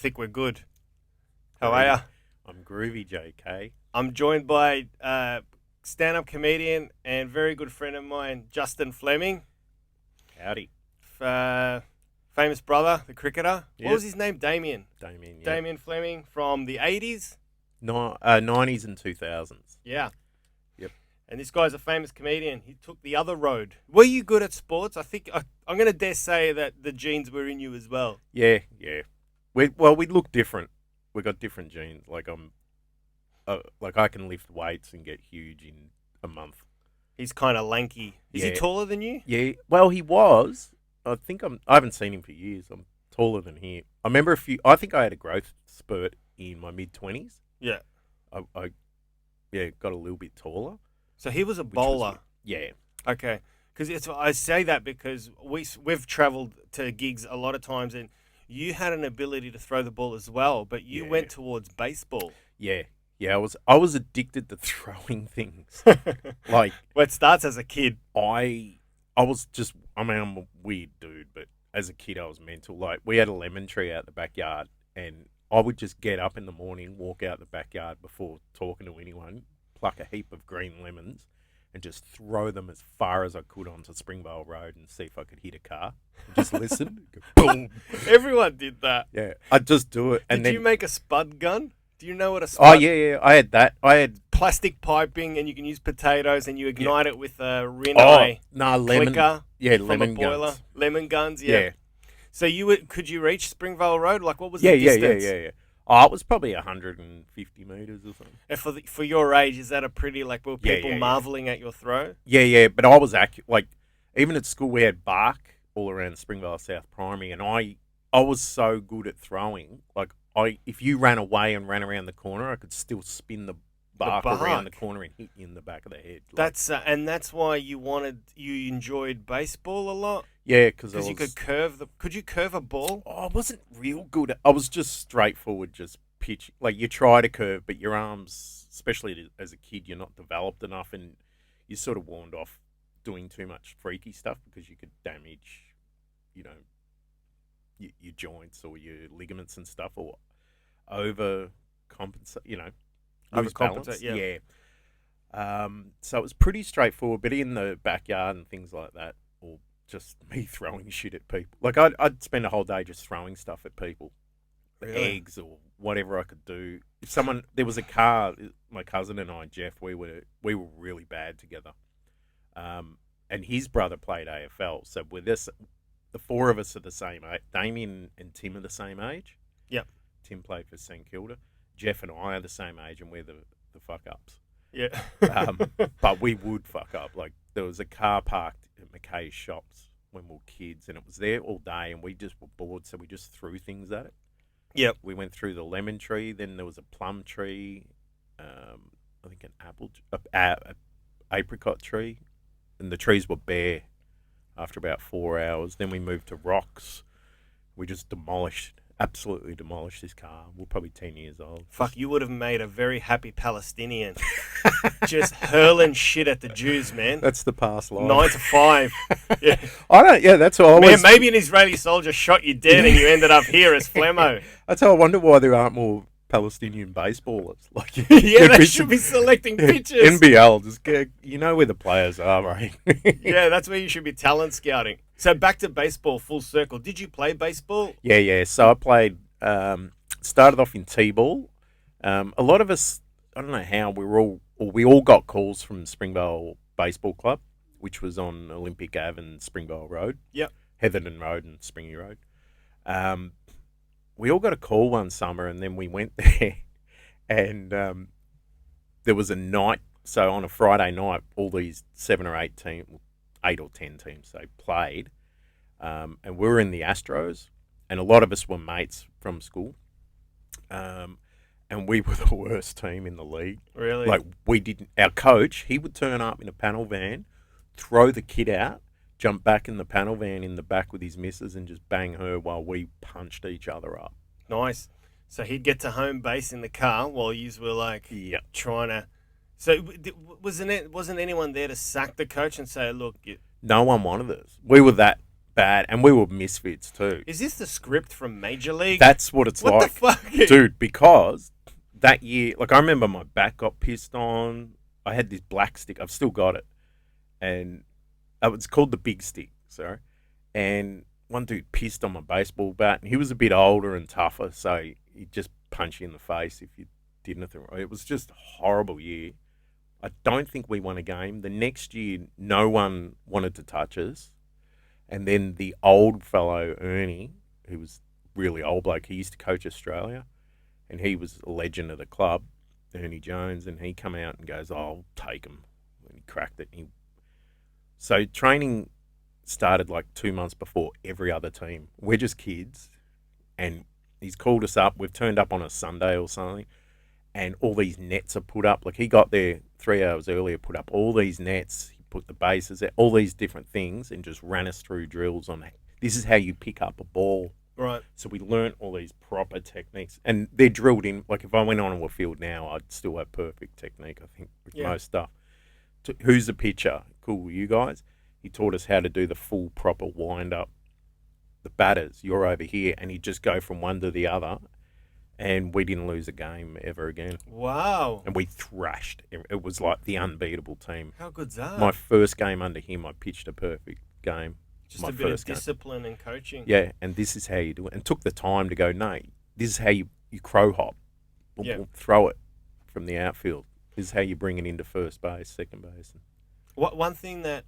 think we're good. How are ya? I'm groovy, JK. I'm joined by stand-up comedian and very good friend of mine, Damien Flemming. Howdy. Famous brother, the cricketer. Yep. What was his name? Damien. Damien, yeah. Damien Flemming from the 80s. 90s and 2000s. Yeah. Yep. And this guy's a famous comedian. He took the other road. Were you good at sports? I think I'm going to dare say that the genes were in you as well. Yeah. We look different. We got different genes. Like I can lift weights and get huge in a month. He's kind of lanky. Is he taller than you? Yeah. Well, he was. I haven't seen him for years. I'm taller than him. I remember I think I had a growth spurt in my mid-20s. Yeah. I got a little bit taller. So he was a bowler. Yeah. Okay. Because I say that because we've travelled to gigs a lot of times, and you had an ability to throw the ball as well, but you went towards baseball. Yeah. Yeah, I was addicted to throwing things. Like, well, it starts as a kid. I'm a weird dude, but as a kid I was mental. Like, we had a lemon tree out the backyard, and I would just get up in the morning, walk out the backyard before talking to anyone, pluck a heap of green lemons, and just throw them as far as I could onto Springvale Road and see if I could hit a car. And just listen. Boom. Everyone did that. Yeah, I'd just do it. And did then you make a spud gun? Do you know what a spud? Oh, yeah. I had that. I had plastic piping, and you can use potatoes, and you ignite it with a Rinnai lemon. clicker. Yeah, from lemon a boiler. guns. Lemon guns, yeah. So could you reach Springvale Road? Like, what was the distance? Yeah. Oh, it was probably 150 metres or something. And for your age, is that a pretty, like, were people marvelling at your throw? Yeah, but I was accurate. Like, even at school, we had bark all around Springvale South Primary, and I was so good at throwing. Like, if you ran away and ran around the corner, I could still spin the bark around the corner and hit you in the back of the head. Like, that's why you enjoyed baseball a lot. Yeah, because you could you curve a ball? Oh, I wasn't real good at. I was just straightforward, just pitch. Like, you try to curve, but your arms, especially as a kid, you're not developed enough, and you sort of warned off doing too much freaky stuff because you could damage, your joints or your ligaments and stuff, or overcompensate, lose balance. Yeah. So it was pretty straightforward, but in the backyard and things like that, or just me throwing shit at people. Like, I'd spend a whole day just throwing stuff at people, really? Eggs or whatever I could do. If there was a car, my cousin and I, Jeff, we were really bad together. And his brother played AFL, so the four of us are the same age. Damien and Tim are the same age. Yep. Tim played for St Kilda. Jeff and I are the same age, and we're the fuck-ups. Yeah. But we would fuck up. Like, there was a car parked at McKay's shops when we were kids, and it was there all day, and we just were bored, so we just threw things at it. Yep. We went through the lemon tree, then there was a plum tree, I think an apricot tree, and the trees were bare after about 4 hours. Then we moved to rocks. We just absolutely demolished this car. We're probably 10 years old. Fuck, you would have made a very happy Palestinian. Just hurling shit at the Jews, man. That's the past life. 9 to 5. Yeah. That's all. Man, maybe an Israeli soldier shot you dead and you ended up here as Flemmo. That's how I wonder why there aren't more Palestinian baseballers. Like, they should be selecting pitchers. NBL, just where the players are, right? Yeah, that's where you should be talent scouting. So back to baseball, full circle. Did you play baseball? Yeah. So I played, started off in T-ball. A lot of us, I don't know how, we all got calls from Springvale Baseball Club, which was on Olympic Ave and Springvale Road. Yep. Heatherton Road and Springy Road. We all got a call one summer, and then we went there, and there was a night. So on a Friday night, all these 7 or 8 or 10 teams, they played, and we were in the Astros, and a lot of us were mates from school, and we were the worst team in the league. Really? Like, our coach, he would turn up in a panel van, throw the kid out, jump back in the panel van in the back with his missus, and just bang her while we punched each other up. Nice. So he'd get to home base in the car while you were like trying to. So wasn't anyone there to sack the coach and say, look? No one wanted us. We were that bad, and we were misfits too. Is this the script from Major League? That's what it's what like, the fuck? dude. Because that year, like I remember my back got pissed on. I had this black stick. I've still got it, and it was called the big stick. Sorry, and one dude pissed on my baseball bat, and he was a bit older and tougher, so he'd just punch you in the face if you did anything wrong. It was just a horrible year. I don't think we won a game. The next year, no one wanted to touch us. And then the old fellow, Ernie, who was really old bloke, he used to coach Australia, and he was a legend of the club, Ernie Jones, and he come out and goes, I'll take him. And he cracked it. So training started like 2 months before every other team. We're just kids, and he's called us up. We've turned up on a Sunday or something, and all these nets are put up. Like he got there 3 hours earlier, put up all these nets, he put the bases, all these different things, and just ran us through drills on this is how you pick up a ball. Right. So we learnt all these proper techniques, and they're drilled in. Like if I went onto a field now, I'd still have perfect technique, I think, with most stuff. Who's the pitcher? Cool, you guys? He taught us how to do the full proper wind up. The batters, you're over here, and he'd just go from one to the other. And we didn't lose a game ever again. Wow. And we thrashed. It was like the unbeatable team. How good's that? My first game under him, I pitched a perfect game. Just my a bit of first game. discipline and coaching. Yeah, and this is how you do it. And took the time to go, no, this is how you crow hop. We'll throw it from the outfield. This is how you bring it into first base, second base. One thing that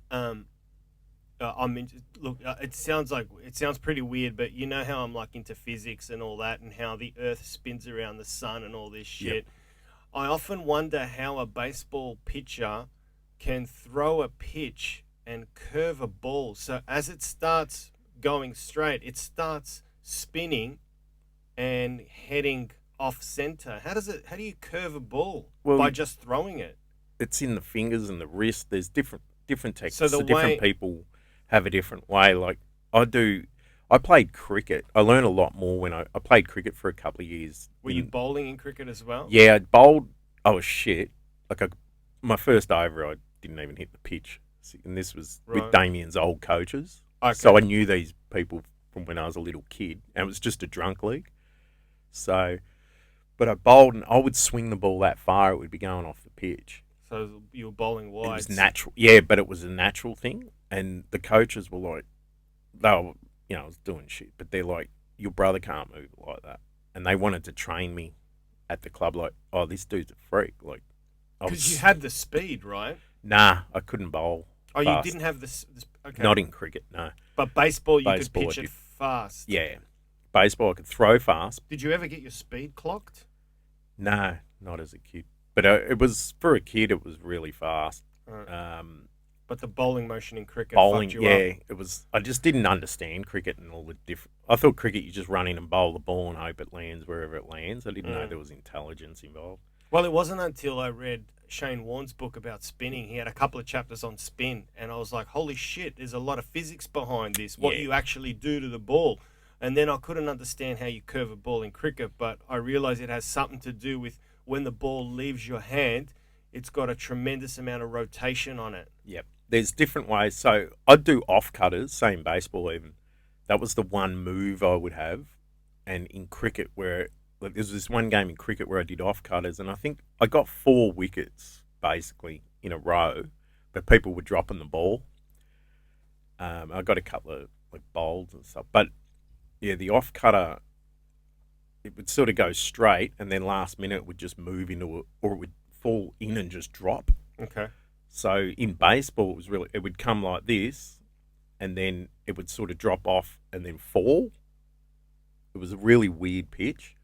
it sounds pretty weird, but you know how I'm like into physics and all that, and how the Earth spins around the sun and all this shit. Yep. I often wonder how a baseball pitcher can throw a pitch and curve a ball. So as it starts going straight, it starts spinning and heading off center. How do you curve a ball? Well, by just throwing it? It's in the fingers and the wrist. There's different techniques. So different people have a different way. Like I played cricket. I learned a lot more when I played cricket for a couple of years. Were you bowling in cricket as well? Yeah, I bowled. I was shit. My first over, I didn't even hit the pitch. And this was with Damien's old coaches. Okay. So I knew these people from when I was a little kid. And it was just a drunk league. So, but I bowled, and I would swing the ball that far, it would be going off the pitch. So you were bowling wide. It was natural. Yeah, but it was a natural thing. And the coaches were like, I was doing shit, but they're like, your brother can't move like that. And they wanted to train me at the club like, oh, this dude's a freak. Like, because you had the speed, right? Nah, I couldn't bowl. Oh, fast. You didn't have this. Okay. Not in cricket, no. But baseball, you could pitch it fast. Yeah. Baseball, I could throw fast. Did you ever get your speed clocked? No, not as a kid. But it was, for a kid, it was really fast. Right. But the bowling motion in cricket bowling, fucked you up. it was. I just didn't understand cricket and all the different. I thought cricket, you just run in and bowl the ball and hope it lands wherever it lands. I didn't know there was intelligence involved. Well, it wasn't until I read Shane Warne's book about spinning. He had a couple of chapters on spin, and I was like, holy shit, there's a lot of physics behind this, what you actually do to the ball. And then I couldn't understand how you curve a ball in cricket, but I realized it has something to do with when the ball leaves your hand, it's got a tremendous amount of rotation on it. Yep. There's different ways. So I'd do off cutters, same baseball even. That was the one move I would have. And in cricket, where there was this one game in cricket where I did off cutters, and I think I got 4 wickets basically in a row, but people were dropping the ball. I got a couple of bowls and stuff, but yeah, the off cutter, it would sort of go straight, and then last minute it would just move into or it would fall in and just drop. Okay. So in baseball, it would come like this, and then it would sort of drop off and then fall. It was a really weird pitch,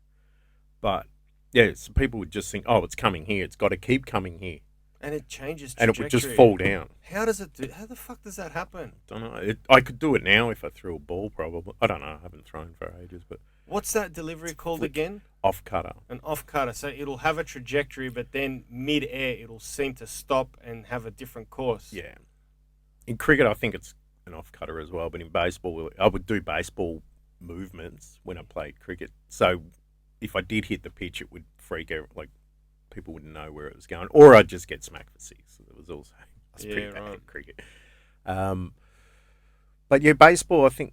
but yeah, so people would just think, oh, it's coming here. It's got to keep coming here. And it changes and trajectory. it would just fall down. How the fuck does that happen? Don't know. I could do it now if I threw a ball, probably. I don't know. I haven't thrown for ages, but what's that delivery called again? Off cutter. An off cutter. So it'll have a trajectory, but then mid-air it'll seem to stop and have a different course. Yeah. In cricket, I think it's an off cutter as well, but in baseball, I would do baseball movements when I played cricket. So if I did hit the pitch, it would freak out. Like, people wouldn't know where it was going, or I'd just get smacked for 6. So it was pretty bad at cricket. But But yeah, baseball, I think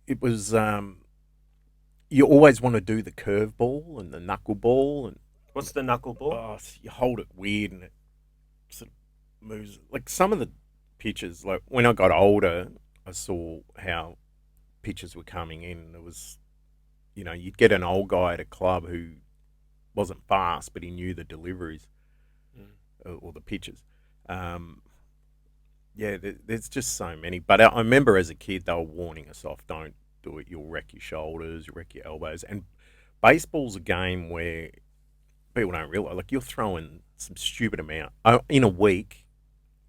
it was. You always want to do the curveball and the knuckleball, and What's the knuckleball? you hold it weird and it sort of moves. Like some of the pitches, like when I got older, I saw how pitches were coming in. It was, you'd get an old guy at a club who wasn't fast, but he knew the deliveries or the pitches. Yeah, there's just so many. But I remember as a kid, they were warning us off, don't do it, you'll wreck your shoulders, you'll wreck your elbows. And baseball's a game where people don't realize, like, you're throwing some stupid amount in a week.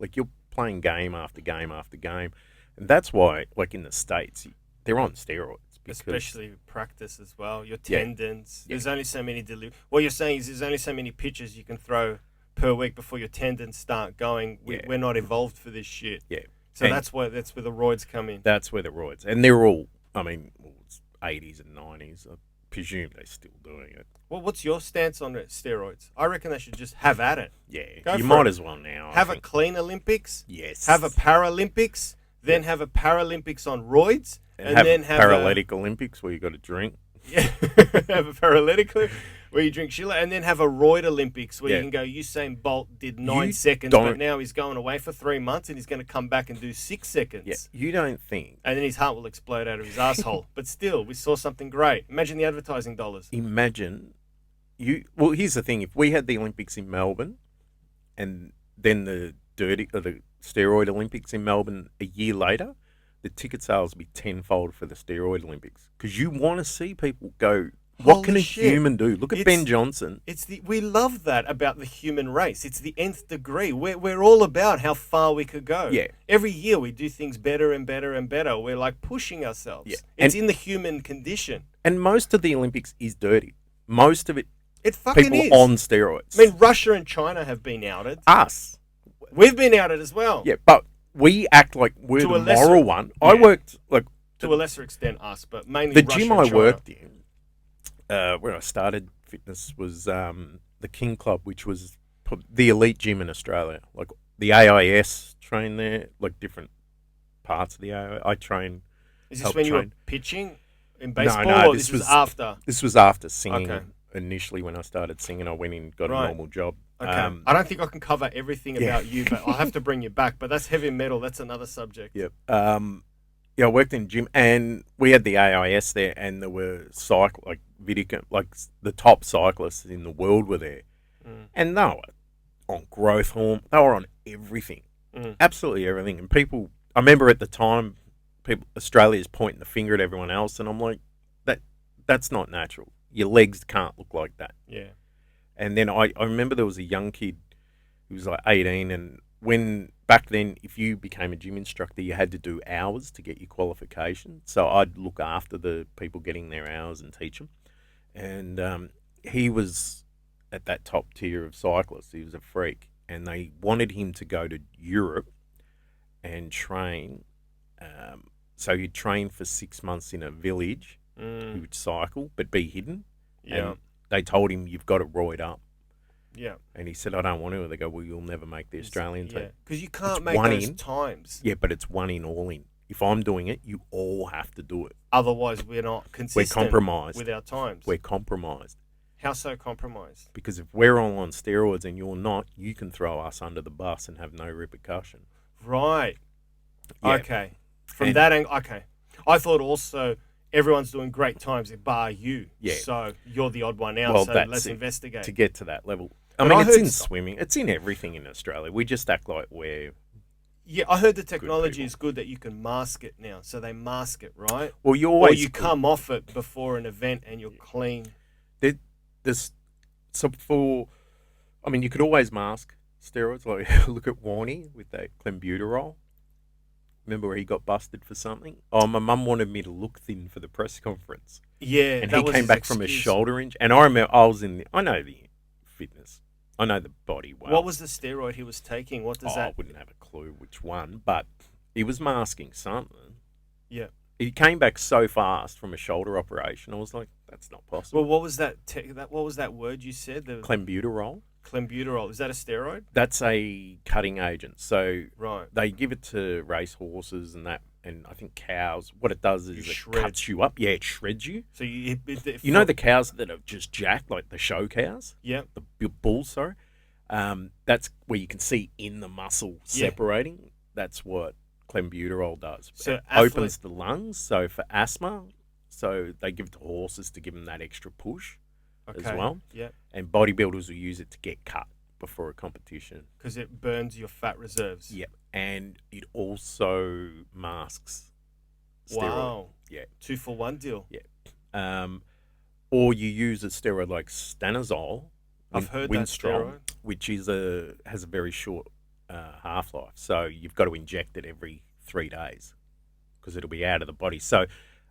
Like, you're playing game after game after game. And that's why, like, in the States, they're on steroids. Especially practice as well. Your tendons. Yeah. There's only so many What you're saying is there's only so many pitches you can throw per week before your tendons start going. We're not evolved for this shit. Yeah. So that's where the roids come in. That's where the roids. And they're all, it's 80s and 90s. I presume they're still doing it. Well, what's your stance on steroids? I reckon they should just have at it. Yeah. You might as well now. Have a clean Olympics. Yes. Have a Paralympics. Then have a Paralympics on roids. And then have paralytic Olympics where you got to drink. Yeah, have a paralytic where you drink Schiller, and then have a roid Olympics where you can go, Usain Bolt did 9 seconds, but now he's going away for 3 months and he's going to come back and do 6 seconds. Yeah, you don't think. And then his heart will explode out of his asshole. But still, we saw something great. Imagine the advertising dollars. Imagine well, here's the thing. If we had the Olympics in Melbourne and then the steroid Olympics in Melbourne a year later, the ticket sales would be tenfold for the steroid Olympics, because you want to see people go, what can a human do? Look at Ben Johnson. We love that about the human race. It's the nth degree. We're all about how far we could go. Yeah. Every year we do things better and better and better. We're like pushing ourselves. Yeah. It's in the human condition. And most of the Olympics is dirty. Most of it fucking people is. On steroids. I mean, Russia and China have been outed. Us. We've been outed as well. Yeah, but we act like we're the moral one. Yeah. I worked to a lesser extent us, but mainly the Russia gym and I China. worked in, where I started fitness, was the King Club, which was the elite gym in Australia. Like the AIS trained there, like different parts of the AIS. I trained. Is this when you were pitching in baseball, or this was after? This was after singing. Okay. Initially, when I started singing, I went in and got a normal job. Okay. I don't think I can cover everything about you, but I'll have to bring you back. But that's heavy metal. That's another subject. Yep. I worked in gym, and we had the AIS there, and there were the top cyclists in the world were there, and they were on growth hormone. They were on everything, absolutely everything. And people, I remember at the time, Australia's pointing the finger at everyone else, and I'm like, that's not natural. Your legs can't look like that. Yeah. And then I remember there was a young kid who was like 18, and back then, if you became a gym instructor, you had to do hours to get your qualification. So I'd look after the people getting their hours and teach them. And he was at that top tier of cyclists. He was a freak. And they wanted him to go to Europe and train. So he'd train for 6 months in a village. He would cycle, but be hidden. Yeah. And they told him, you've got to roid up. Yeah. And he said, I don't want to. They go, well, you'll never make the Australian team. Because you can't make those times. Yeah, but it's one in, all in. If I'm doing it, you all have to do it. Otherwise, we're not consistent. We're compromised with our times. We're compromised. How so compromised? Because if we're all on steroids and you're not, you can throw us under the bus and have no repercussion. Right. Yeah. Okay. From that angle, okay. I thought also everyone's doing great times bar you. Yeah. So you're the odd one out, so let's investigate. To get to that level. I mean, it's in swimming. It's in everything in Australia. We just act like we're... Yeah, I heard the technology is good that you can mask it now. So they mask it, right? Well, you always... Or you come off it before an event and you're clean. You could always mask steroids. Like, look at Warney with that clenbuterol. Remember where he got busted for something? Oh, my mum wanted me to look thin for the press conference. Yeah, and he came back from a shoulder injury. And I remember I know the fitness. I know the body well. What was the steroid he was taking? What does that... I wouldn't have a clue which one, but he was masking something. Yeah. He came back so fast from a shoulder operation. I was like, that's not possible. Well, what was that what was that word you said? Clenbuterol. Clenbuterol. Is that a steroid? That's a cutting agent. So right. They give it to race horses and that and I think cows, what it does is it cuts you up. Yeah, it shreds you. So you know the cows that are just jacked, like the show cows? Yeah. The bulls, sorry. That's where you can see in the muscle separating. That's what clenbuterol does. So it opens the lungs. So for asthma, so they give it to horses to give them that extra push as well. Yeah. And bodybuilders will use it to get cut before a competition. Because it burns your fat reserves. Yeah. And it also masks steroid. Wow. Yeah. 2-for-1 deal. Yeah. Or you use a steroid like stanozol. I've heard that steroid. Which has a very short half-life. So you've got to inject it every 3 days because it'll be out of the body. So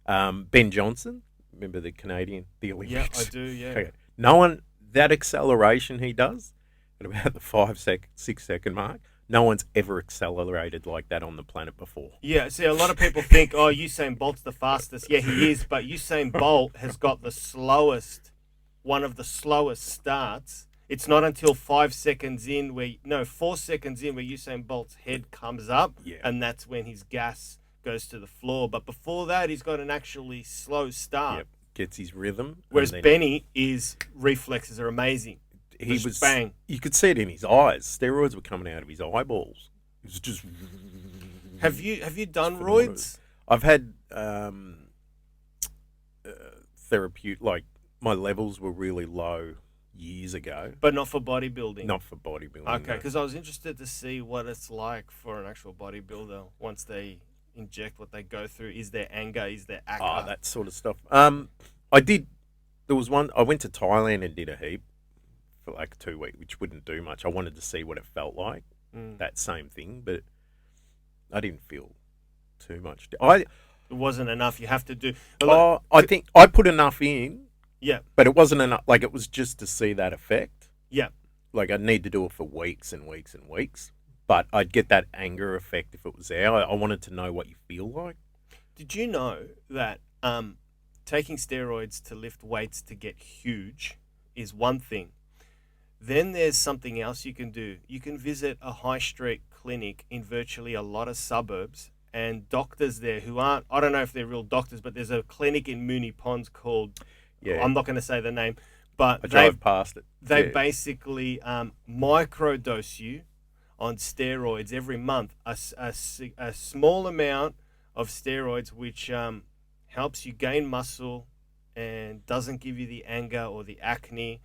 Ben Johnson, remember the Canadian, the Olympics? Yeah, I do, yeah. Okay. No one, that acceleration he does at about the 6 second mark, no one's ever accelerated like that on the planet before. Yeah, see, a lot of people think, oh, Usain Bolt's the fastest. Yeah, he is, but Usain Bolt has got one of the slowest starts. It's not until 5 seconds in 4 seconds in where Usain Bolt's head comes up, and that's when his gas goes to the floor. But before that, he's got an actually slow start. Yep, gets his rhythm. Whereas Benny, his reflexes are amazing. He was bang. You could see it in his eyes. Steroids were coming out of his eyeballs. It was just. Have you done roids? I've had therapeutic. Like my levels were really low years ago, but not for bodybuilding. Not for bodybuilding. Okay, because I was interested to see what it's like for an actual bodybuilder once they inject what they go through. Is there anger? Is there acne? Oh, that sort of stuff. I did. There was one. I went to Thailand and did a heap for like 2 weeks, which wouldn't do much. I wanted to see what it felt like. That same thing, but I didn't feel too much. It wasn't enough. You have to do. I think I put enough in. Yeah, but it wasn't enough. Like it was just to see that effect. Yeah, like I'd need to do it for weeks and weeks and weeks. But I'd get that anger effect if it was there. I wanted to know what you feel like. Did you know that taking steroids to lift weights to get huge is one thing? Then there's something else you can do. You can visit a high street clinic in virtually a lot of suburbs, and doctors there who aren't, I don't know if they're real doctors, but there's a clinic in Moonee Ponds called, I'm not going to say the name, but I drove past it. They basically microdose you on steroids every month, a small amount of steroids, which helps you gain muscle and doesn't give you the anger or the acne,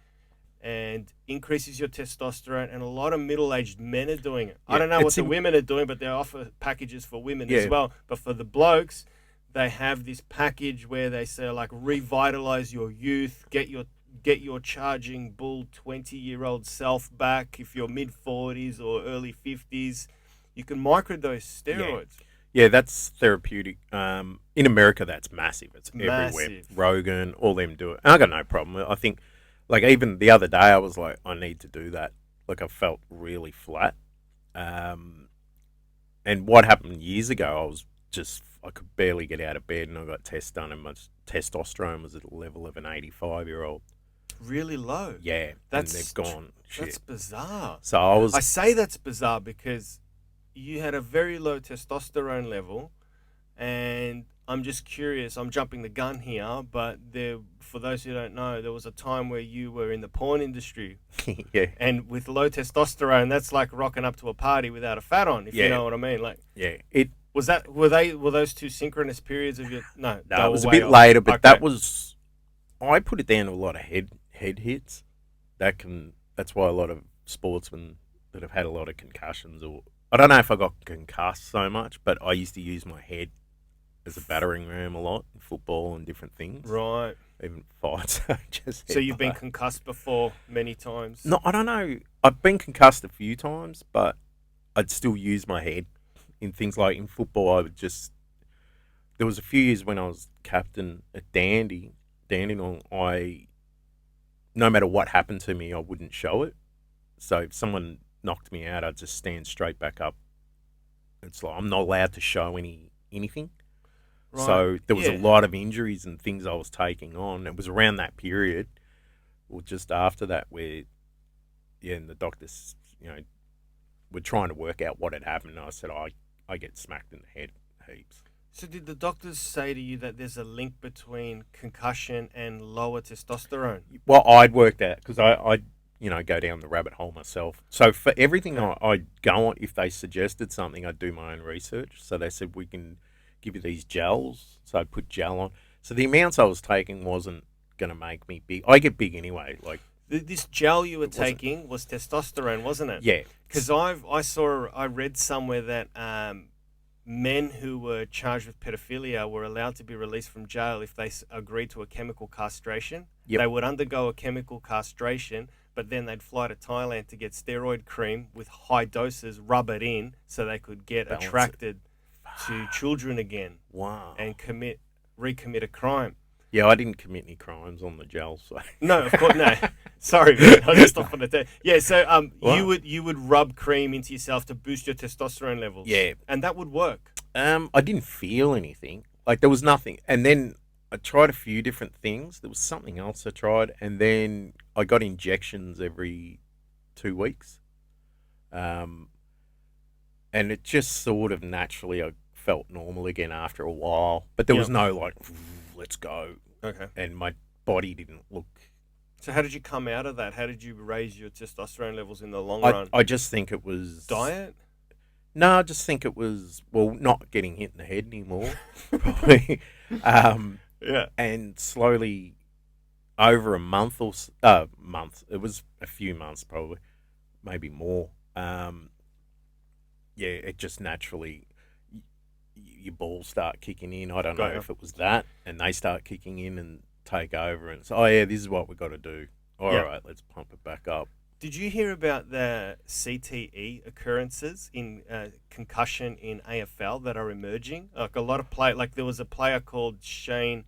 and increases your testosterone. And a lot of middle-aged men are doing it. I don't know what the women are doing, but they offer packages for women as well. But for the blokes, they have this package where they say, like, revitalize your youth, get your charging bull 20-year-old self back. If you're mid-40s or early 50s, you can microdose steroids. Yeah, that's therapeutic. In America, that's massive. It's everywhere. Massive. Rogan, all them do it. I got no problem. I think, like, even the other day, I was like, I need to do that. Like, I felt really flat. And what happened years ago, I could barely get out of bed, and I got tests done, and my testosterone was at the level of an 85-year-old. Really low. Yeah, and they've gone. Shit. That's bizarre. So I say that's bizarre because you had a very low testosterone level, and I'm just curious. I'm jumping the gun here, but for those who don't know, there was a time where you were in the porn industry. Yeah. And with low testosterone, that's like rocking up to a party without a fat on, if you know what I mean. Like, yeah, were those two synchronous periods of your? No, it was a bit later, but that was. I put it down to a lot of head hits. That's why a lot of sportsmen that have had a lot of concussions, or I don't know if I got concussed so much, but I used to use my head as a battering ram a lot in football and different things. Right. Even fights. So you've been concussed before many times? No, I don't know. I've been concussed a few times, but I'd still use my head in things like in football. There was a few years when I was captain at Dandenong, no matter what happened to me, I wouldn't show it. So if someone knocked me out, I'd just stand straight back up. It's like I'm not allowed to show anything. Right. So there was a lot of injuries and things I was taking on. It was around that period, or just after that, where, and the doctors, were trying to work out what had happened. And I said, I get smacked in the head heaps. So did the doctors say to you that there's a link between concussion and lower testosterone? Well, I'd worked out because I go down the rabbit hole myself. So for everything I'd go on, if they suggested something, I'd do my own research. So they said, we can give you these gels. So I'd put gel on. So the amounts I was taking wasn't going to make me big. I get big anyway. Like this gel you were taking was testosterone, wasn't it? Yeah. Because I read somewhere that men who were charged with pedophilia were allowed to be released from jail if they agreed to a chemical castration. Yep. They would undergo a chemical castration, but then they'd fly to Thailand to get steroid cream with high doses, rub it in, so they could get attracted to children again. Wow. And recommit a crime. Yeah, I didn't commit any crimes on the gel. So no, of course, no. Sorry, man. I just stopped on the day. Yeah, so Wow. you would rub cream into yourself to boost your testosterone levels. Yeah. And that would work. I didn't feel anything. Like there was nothing. And then I tried a few different things. There was something else I tried, and then I got injections every 2 weeks. And it just sort of naturally I felt normal again after a while. But there was no like, let's go. Okay. And my body didn't look. So how did you come out of that? How did you raise your testosterone levels in the long run? I just think it was Diet? No, I just think it was, well, not getting hit in the head anymore, probably. Yeah. And slowly, over a month it was a few months probably, maybe more. It just naturally, your balls start kicking in. I don't know if it was that, and they start kicking in and take over, and so, this is what we got to do. All right, let's pump it back up. Did you hear about the CTE occurrences in concussion in AFL that are emerging? Like a lot of there was a player called Shane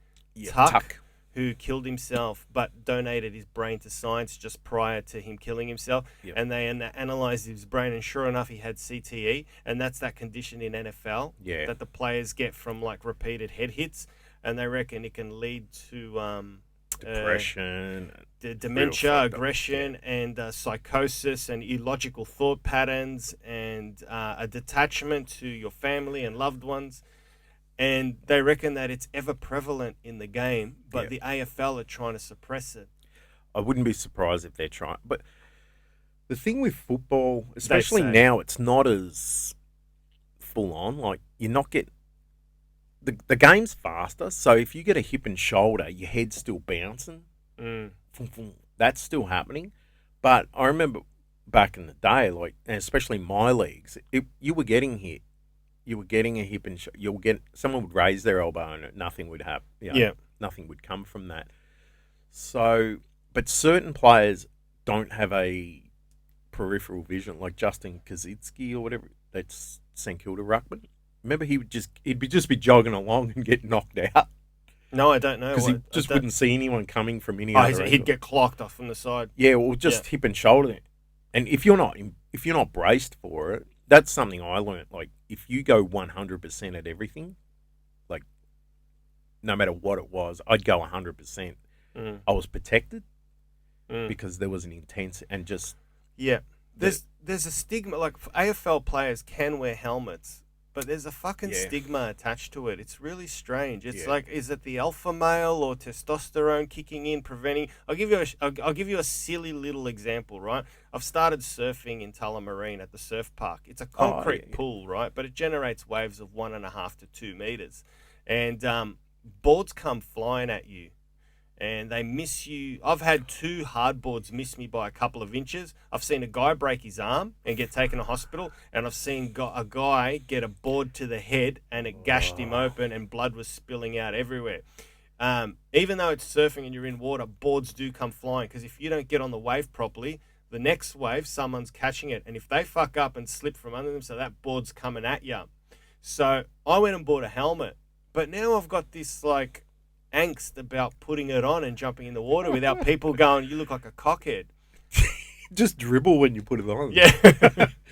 Tuck who killed himself but donated his brain to science just prior to him killing himself. Yep. And they analysed his brain, and sure enough, he had CTE, and that's that condition in NFL that the players get from like repeated head hits, and they reckon it can lead to depression, dementia, aggression, and psychosis, and illogical thought patterns, and a detachment to your family and loved ones. And they reckon that it's ever prevalent in the game, but the AFL are trying to suppress it. I wouldn't be surprised if they're trying. But the thing with football, especially now, it's not as full on. Like, you're not getting... The game's faster, so if you get a hip and shoulder, your head's still bouncing. That's still happening. But I remember back in the day, like, and especially my leagues, you were getting hit. You were getting a hip and someone would raise their elbow and nothing would happen. Nothing would come from that. So, but certain players don't have a peripheral vision, like Justin Kaczynski or whatever. That's St Kilda ruckman. Remember, he'd just be jogging along and get knocked out. No, I don't know. Because he just wouldn't see anyone coming from any other angle. He'd get clocked off from the side. Yeah, or just hip and shoulder. And if you're not braced for it, that's something I learned. Like, if you go 100% at everything, like, no matter what it was, I'd go 100%. I was protected because there was an intense and just... Yeah. There's a stigma. Like, AFL players can wear helmets, but there's a fucking stigma attached to it. It's really strange. It's like, is it the alpha male or testosterone kicking in, preventing? I'll give you a silly little example, right? I've started surfing in Tullamarine at the surf park. It's a concrete pool, right? But it generates waves of 1.5 to 2 meters, and boards come flying at you, and they miss you. I've had 2 hardboards miss me by a couple of inches. I've seen a guy break his arm and get taken to hospital, and I've seen a guy get a board to the head and it gashed him open and blood was spilling out everywhere. Even though it's surfing and you're in water, boards do come flying, because if you don't get on the wave properly, the next wave, someone's catching it, and if they fuck up and slip from under them, so that board's coming at you. So I went and bought a helmet, but now I've got this like angst about putting it on and jumping in the water without people going, you look like a cockhead. Just dribble when you put it on. Yeah.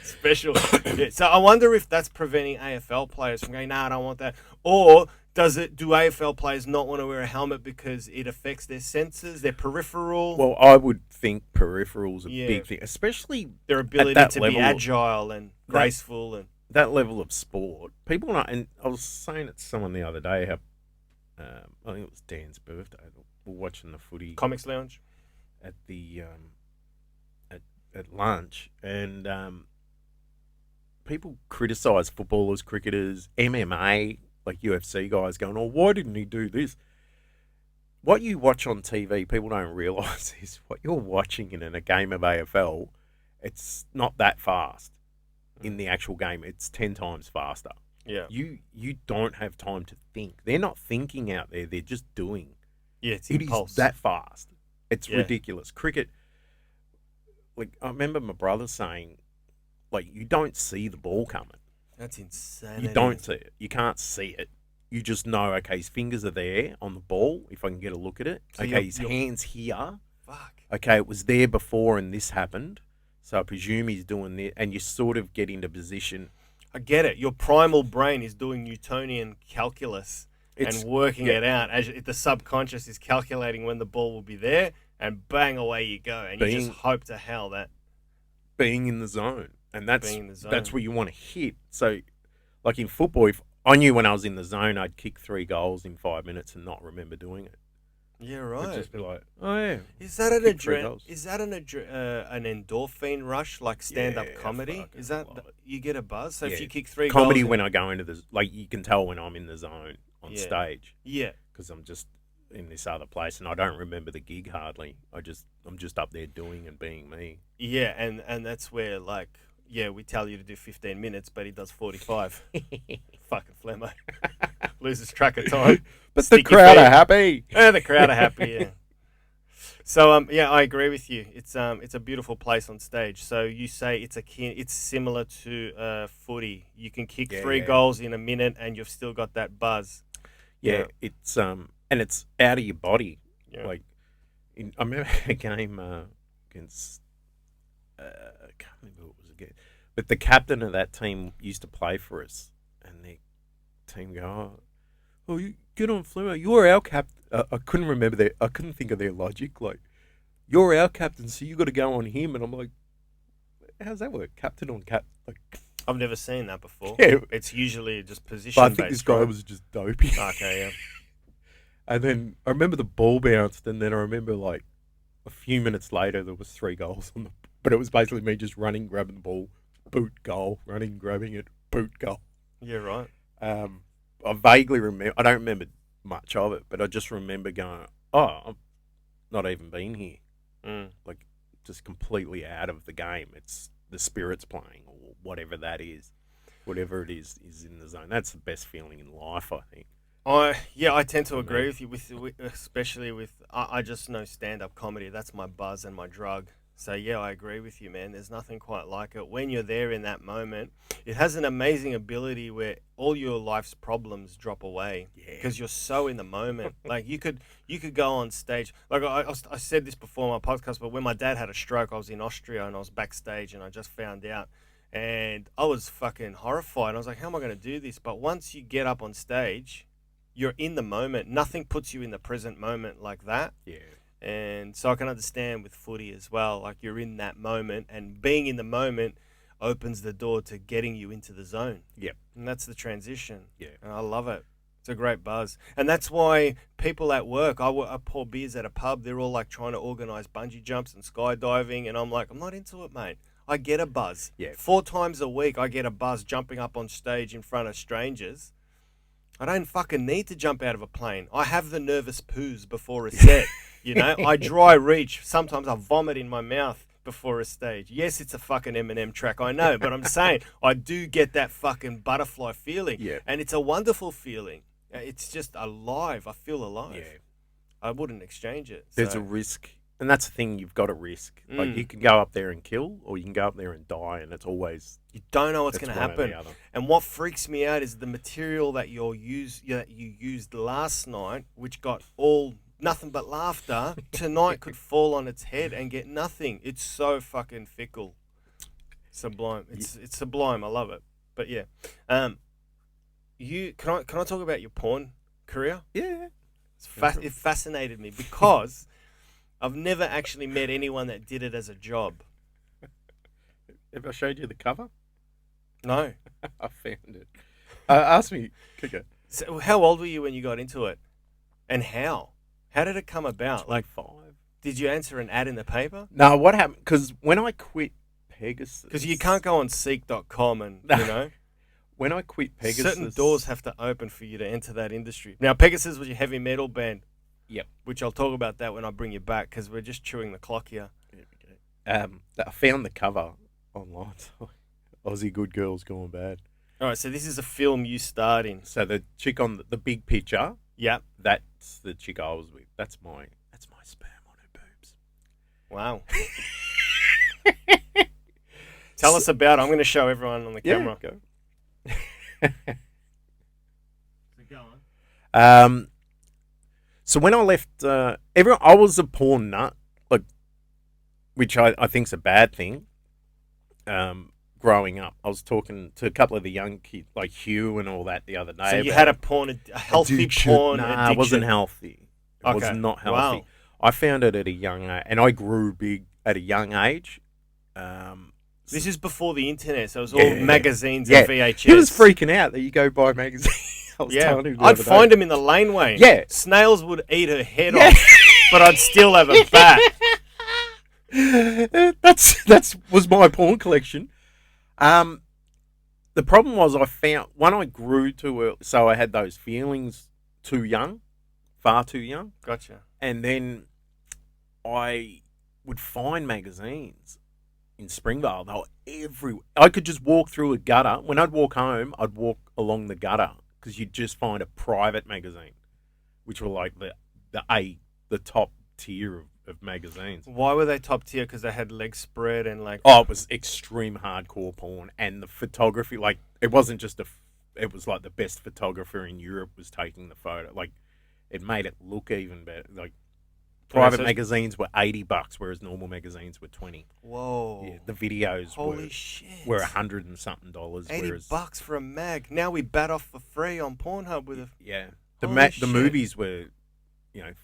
Special. Yeah. So I wonder if that's preventing AFL players from going, I don't want that. Or do AFL players not want to wear a helmet because it affects their senses, their peripheral? Well, I would think peripheral's a big thing, especially their ability to be agile and graceful. And that level of sport, people not. And I was saying it to someone the other day. How I think it was Dan's birthday. We're watching the footy Comics Lounge. at the at lunch, and people criticise footballers, cricketers, MMA, like UFC guys, going, "Oh, why didn't he do this?" What you watch on TV, people don't realise is what you're watching in a game of AFL. It's not that fast in the actual game. It's 10 times faster. Yeah. You don't have time to think. They're not thinking out there. They're just doing. Yeah, it's It impulse. is that fast. It's Yeah. ridiculous. Cricket, like I remember my brother saying, like you don't see the ball coming. That's insane. You don't see it. You can't see it. You just know, okay, his fingers are there on the ball, if I can get a look at it. So okay, his hand's here. Fuck. Okay, it was there before and this happened. So I presume he's doing this. And you sort of get into position. I get it. Your primal brain is doing Newtonian calculus and working it out. As the subconscious is calculating when the ball will be there, and bang, away you go. And you just hope to hell that... Being in the zone. And that's Being in the zone. That's where you want to hit. So, like in football, if I knew when I was in the zone, I'd kick 3 goals in 5 minutes and not remember doing it. Yeah, right. I'd just be like, oh yeah. Is that an kick 3 goals. Is that an endorphin rush like stand-up Yeah, comedy? fucking Is that love it. you get a buzz? So Yeah. if you kick 3 Comedy goals, when I go into the, like you can tell when I'm in the zone on Yeah. stage yeah, because I'm just in this other place and I don't remember the gig hardly. I'm just up there doing and being me. yeah, and that's where like we tell you to do 15 minutes, but he does 45. Fucking Flemmo loses track of time. But Sticky the crowd feet. are happy. The crowd are happy. Yeah. So I agree with you. It's a beautiful place on stage. So you say it's similar to footy. You can kick 3 goals in a minute, and you've still got that buzz. Yeah, it's and it's out of your body. Yeah. Like I remember a game against I can't remember what it was again, but the captain of that team used to play for us, and the team go, "Oh, you get on, Flemmo. You're our captain." I couldn't remember their. I couldn't think of their logic. Like, you're our captain, so you got to go on him. And I'm like, how's that work? Captain on cap? Like, I've never seen that before. Yeah. It's usually just position. but I think this based, guy right? was just dopey. Okay, yeah. And then I remember the ball bounced, and then I remember like a few minutes later there was 3 goals on the. But it was basically me just running, grabbing the ball, boot, goal, running, grabbing it, boot, goal. Yeah, right. I vaguely remember. I don't remember much of it, but I just remember going, "Oh, I'm not even been here." Like, just completely out of the game. It's the spirits playing, or whatever that is, whatever it is in the zone. That's the best feeling in life, I think. I tend to agree with you, especially with I just know stand-up comedy. That's my buzz and my drug. So yeah, I agree with you, man. There's nothing quite like it. When you're there in that moment, it has an amazing ability where all your life's problems drop away because you're so in the moment. Like you could go on stage. Like I said this before on my podcast, but when my dad had a stroke, I was in Austria and I was backstage and I just found out, and I was fucking horrified. I was like, how am I going to do this? But once you get up on stage, you're in the moment. Nothing puts you in the present moment like that. Yeah. And so I can understand with footy as well, like you're in that moment, and being in the moment opens the door to getting you into the zone. Yep. And that's the transition. Yeah. And I love it. It's a great buzz. And that's why people at work, I pour beers at a pub, they're all like trying to organise bungee jumps and skydiving. And I'm like, I'm not into it, mate. I get a buzz. Yeah. 4 times a week, I get a buzz jumping up on stage in front of strangers. I don't fucking need to jump out of a plane. I have the nervous poos before a set. You know, I dry reach. Sometimes I vomit in my mouth before a stage. Yes, it's a fucking Eminem track, I know, but I'm saying I do get that fucking butterfly feeling. Yeah. And it's a wonderful feeling. It's just alive. I feel alive. Yeah. I wouldn't exchange it. There's so. a risk. And that's the thing, you've got to risk. Like, you can go up there and kill, or you can go up there and die, and it's always... You don't know what's going to one or the happen. other. And what freaks me out is the material that you used last night, which got all nothing but laughter, tonight could fall on its head and get nothing. It's so fucking fickle. Sublime. It's sublime. I love it. But yeah. Can I talk about your porn career? Yeah. It fascinated me because I've never actually met anyone that did it as a job. Have I showed you the cover? No. I found it. Ask me, Kiko. So how old were you when you got into it? And how? How did it come about? Like, 25. did you answer an ad in the paper? No, what happened? Because when I quit Pegasus... Because you can't go on seek.com and, When I quit Pegasus... certain doors have to open for you to enter that industry. Now, Pegasus was your heavy metal band. Yep. Which I'll talk about that when I bring you back, because we're just chewing the clock here. I found the cover online. So Aussie Good Girls Gone Bad. All right, so this is a film you starred in. So the chick on the big picture... Yep. That's the chick I was with. That's my sperm on her boobs. Wow. Tell us about it. I'm going to show everyone on the camera. Go. So go on. So when I left, I was a porn nut, like, which I think's a bad thing. Growing up, I was talking to a couple of the young kids, like Hugh and all that, the other day. So you had a healthy addiction. porn Nah, addiction. It wasn't healthy. It was not healthy. Wow. I found it at a young age, and I grew big at a young age. This is before the internet, so it was all magazines and VHS. He was freaking out that you go buy magazines. I was telling him I'd find him in the laneway. Yeah. Snails would eat her head off, but I'd still have a bat. That's was my porn collection. The problem was I found when I grew too early, so I had those feelings too young, far too young. Gotcha. And then I would find magazines in Springvale. They were everywhere. I could just walk through a gutter. When I'd walk home, I'd walk along the gutter because you'd just find a private magazine, which were like the top tier of magazines. Why were they top tier? Because they had leg spread and like... Oh, it was extreme hardcore porn. And the photography, like, it wasn't just it was like the best photographer in Europe was taking the photo. Like, it made it look even better. Like, private magazines were $80, whereas normal magazines were $20. Whoa. Yeah, the videos were $100 and something. $80 for a mag. Now we bat off for free on Pornhub with a... Yeah. The movies were...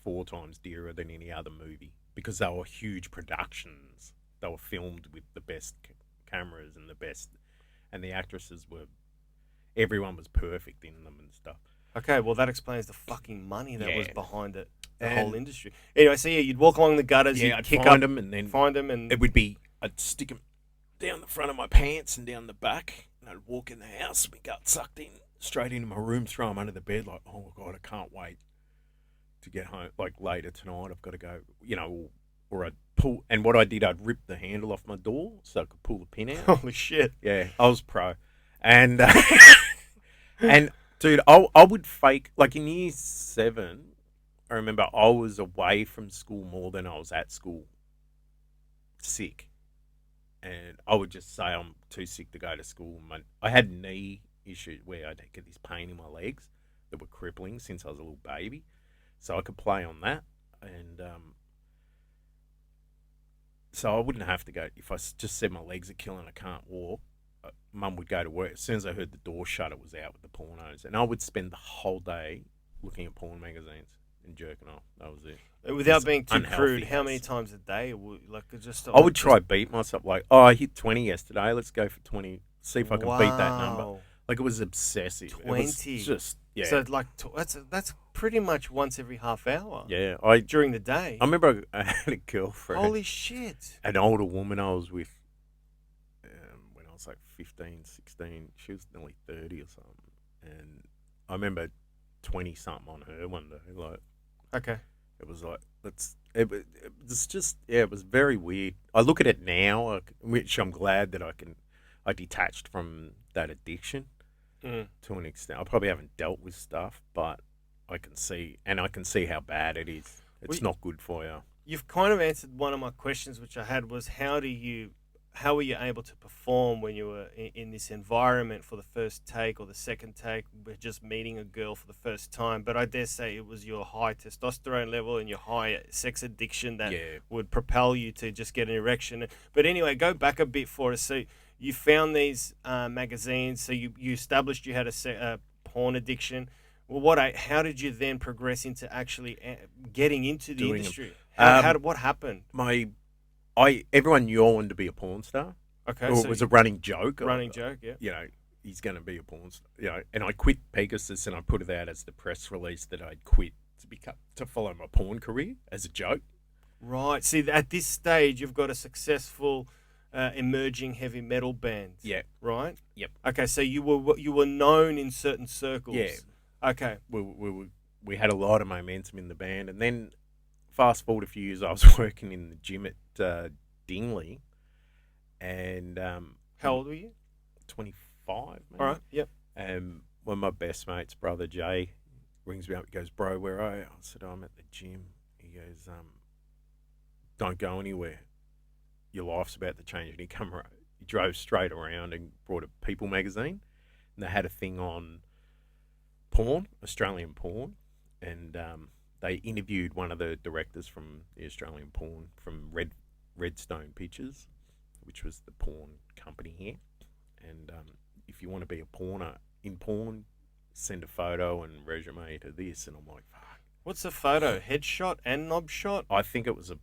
4 times dearer than any other movie because they were huge productions. They were filmed with the best cameras and the actresses everyone was perfect in them and stuff. Okay, well that explains the fucking money that was behind it, the whole industry. Anyway, so you'd walk along the gutters, you'd kick find them and then find them, and it would be I'd stick them down the front of my pants and down the back, and I'd walk in the house, we got sucked in straight into my room, throw them under the bed, like, oh my god, I can't wait to get home, like later tonight, I've got to go, or I'd pull, and what I did, I'd rip the handle off my door so I could pull the pin out. Holy shit. Yeah, I was pro. And, and dude, I would fake, like in year 7, I remember I was away from school more than I was at school, sick. And I would just say I'm too sick to go to school. I had knee issues where I'd get this pain in my legs that were crippling since I was a little baby. So I could play on that, and so I wouldn't have to go. If I just said my legs are killing, I can't walk, Mum would go to work. As soon as I heard the door shut, it was out with the pornos. And I would spend the whole day looking at porn magazines and jerking off. That was it. Without being too crude, how many times a day? I would try beat myself. Like, I hit 20 yesterday. Let's go for 20. See if I can beat that number. Like, it was obsessive. 20. It was just, yeah. So, like, that's pretty much once every half hour. Yeah. During the day. I remember I had a girlfriend. Holy shit. An older woman I was with when I was like 15, 16. She was nearly 30 or something. And I remember 20-something on her one day. Like, okay. It was like, it was just, it was very weird. I look at it now, which I'm glad that I detached from that addiction to an extent. I probably haven't dealt with stuff, but I can see how bad it is. It's not good for you. You've kind of answered one of my questions, which I had, was how were you able to perform when you were in this environment for the first take or the second take, just meeting a girl for the first time? But I dare say it was your high testosterone level and your high sex addiction that would propel you to just get an erection. But anyway, go back a bit for us. So you found these magazines, so you established you had a porn addiction. Well, how did you then progress into actually getting into the industry? What happened? Everyone knew I wanted to be a porn star. Okay, or so it was a running joke. running joke, yeah. You know, he's going to be a porn star. You know, and I quit Pegasus and I put it out as the press release that I'd quit to follow my porn career as a joke. Right. See, at this stage, you've got a successful emerging heavy metal band. Yeah. Right. Yep. Okay, so you were known in certain circles. Yeah. Okay. We had a lot of momentum in the band, and then fast forward a few years, I was working in the gym at Dingley, and How old were you? 25. Maybe. All right. Yep. And one of my best mates, brother Jay, rings me up. He goes, "Bro, where are you?" I said, "I'm at the gym." He goes, "Don't go anywhere. Your life's about to change." And he drove straight around and brought a People magazine, and they had a thing on porn, Australian porn, and they interviewed one of the directors from the Australian porn from Redstone Pictures, which was the porn company here. And if you want to be a porner in porn, send a photo and resume to this. And I'm like, fuck. What's the photo? Headshot and knob shot? I think it was a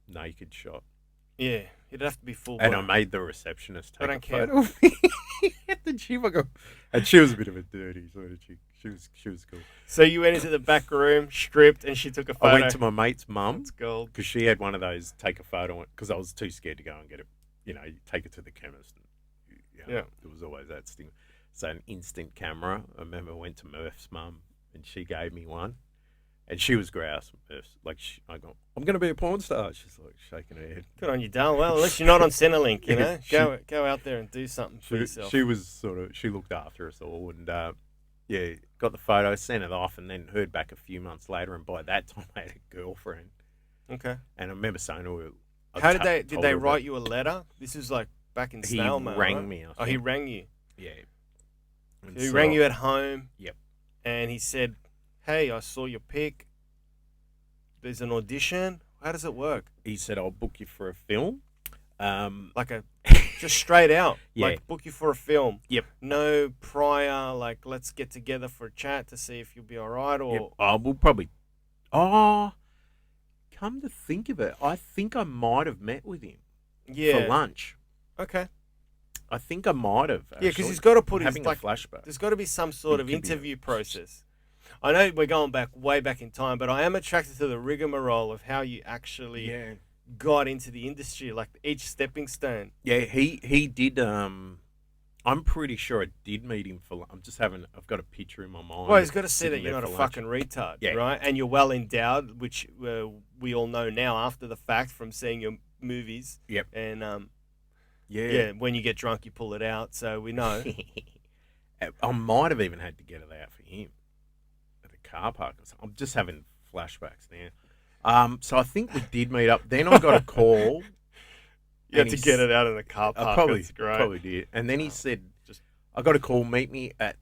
naked shot. Yeah, it'd have to be full. And I made the receptionist take I a don't care. photo of me at the gym. And she was a bit of a dirty sort of chick. She was cool. So you went into the back room, stripped, and she took a photo. I went to my mate's mum That's gold. because she had one of those take a photo because I was too scared to go and get it. You know, you take it to the chemist. And, Yeah. There was always that stigma. So an instant camera. I remember I went to Murph's mum and she gave me one. And she was grouse. Like, I go, "I'm going to be a porn star." She's like shaking her head. Good on you, darling. Well, at least you're not on Centrelink, you know. Go out there and do something for yourself. She was she looked after us all, and got the photo, sent it off, and then heard back a few months later. And by that time, I had a girlfriend. Okay. And I remember saying to her, "How did they write you a letter?" This is like back in snail mail. He rang right? me. He rang you. Yeah. So he rang you at home. Yep. And he said, "Hey, I saw your pic. There's an audition. How does it work?" He said, "I'll book you for a film." Just straight out. Yeah. Like, book you for a film. Yep. No prior, like, let's get together for a chat to see if you'll be all right, or... Yep. We'll probably... Oh, come to think of it, I think I might have met with him for lunch. Okay. I think I might have. Yeah, because he's got to put his... having a flashback. There's got to be some sort of interview process. I know we're going way back in time, but I am attracted to the rigmarole of how you actually got into the industry, like each stepping stone. Yeah, he did. I'm pretty sure I did meet him for. I've got a picture in my mind. Well, he's got to see that you're not a fucking retard, right? And you're well endowed, which we all know now after the fact from seeing your movies. Yep. And yeah, when you get drunk, you pull it out. So we know. I might have even had to get it out for him at a car park. I'm just having flashbacks now. So I think we did meet up. Then I got a call. You had to get it out of the car park. Probably did. And then he said, "I got a call. Meet me at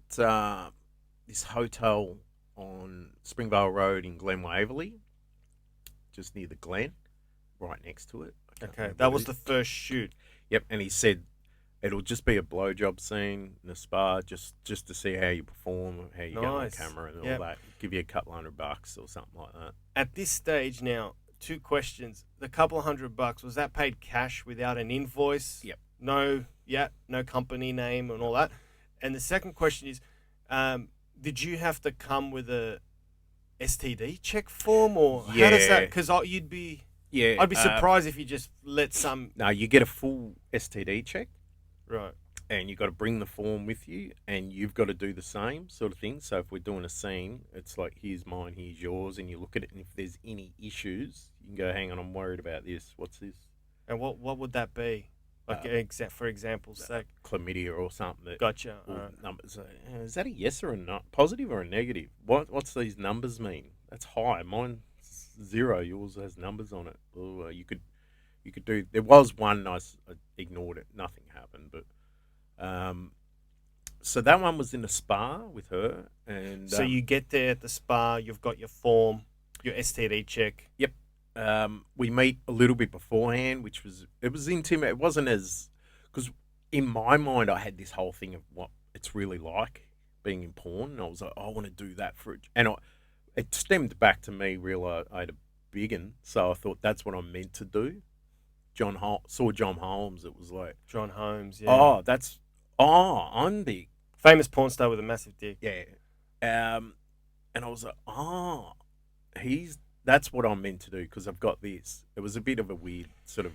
this hotel on Springvale Road in Glen Waverley, just near the Glen, right next to it." Okay, that was the first shoot. Yep. And he said it'll just be a blowjob scene in a spa, just to see how you perform, how you go on camera, and all that. Give you a couple $100 or something like that. At this stage now, 2 questions. The couple $100, was that paid cash without an invoice? Yep. No company name and all that. And the second question is, did you have to come with a STD check form, or how does that? Because you'd be, I'd be surprised if you just let some. No, you get a full STD check, right? And you've got to bring the form with you, and you've got to do the same sort of thing. So if we're doing a scene, it's like, here's mine, here's yours, and you look at it, and if there's any issues, you can go, "Hang on, I'm worried about this. What's this?" And what would that be? Like, for example's sake, chlamydia or something. Gotcha. Numbers. Is that a yes or a no? Positive or a negative? What's these numbers mean? That's high. Mine's 0. Yours has numbers on it. Ooh, you could do. There was one I ignored it. Nothing happened, but. So that one was in a spa with her, and so you get there at the spa. You've got your form, your STD check. Yep. We meet a little bit beforehand, it was intimate. It wasn't because in my mind I had this whole thing of what it's really like being in porn, and I was like, I want to do that it stemmed back to me realizing I had a big one, so I thought that's what I'm meant to do. saw John Holmes, it was like, John Holmes, yeah. I'm big. Famous porn star with a massive dick. Yeah. And I was like, that's what I'm meant to do because I've got this. It was a bit of a weird sort of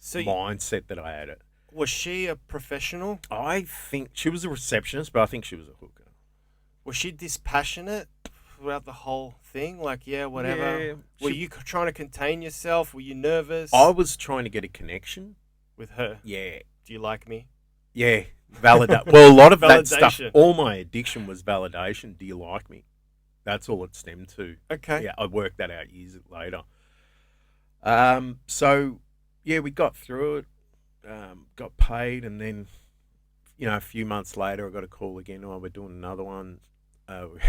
mindset that I had. Was she a professional? I think she was a receptionist, but I think she was a hooker. Was she dispassionate throughout the whole thing? Like, yeah, whatever. Yeah, Were you trying to contain yourself? Were you nervous? I was trying to get a connection with her. Yeah. Do you like me? Yeah. Validate. Well, a lot of that stuff, Validation. all my addiction was validation. Do you like me? That's all it stemmed to. Okay. Yeah, I worked that out years later. So, yeah, we got through it, got paid, and then, a few months later, I got a call again. Oh, we're doing another one. We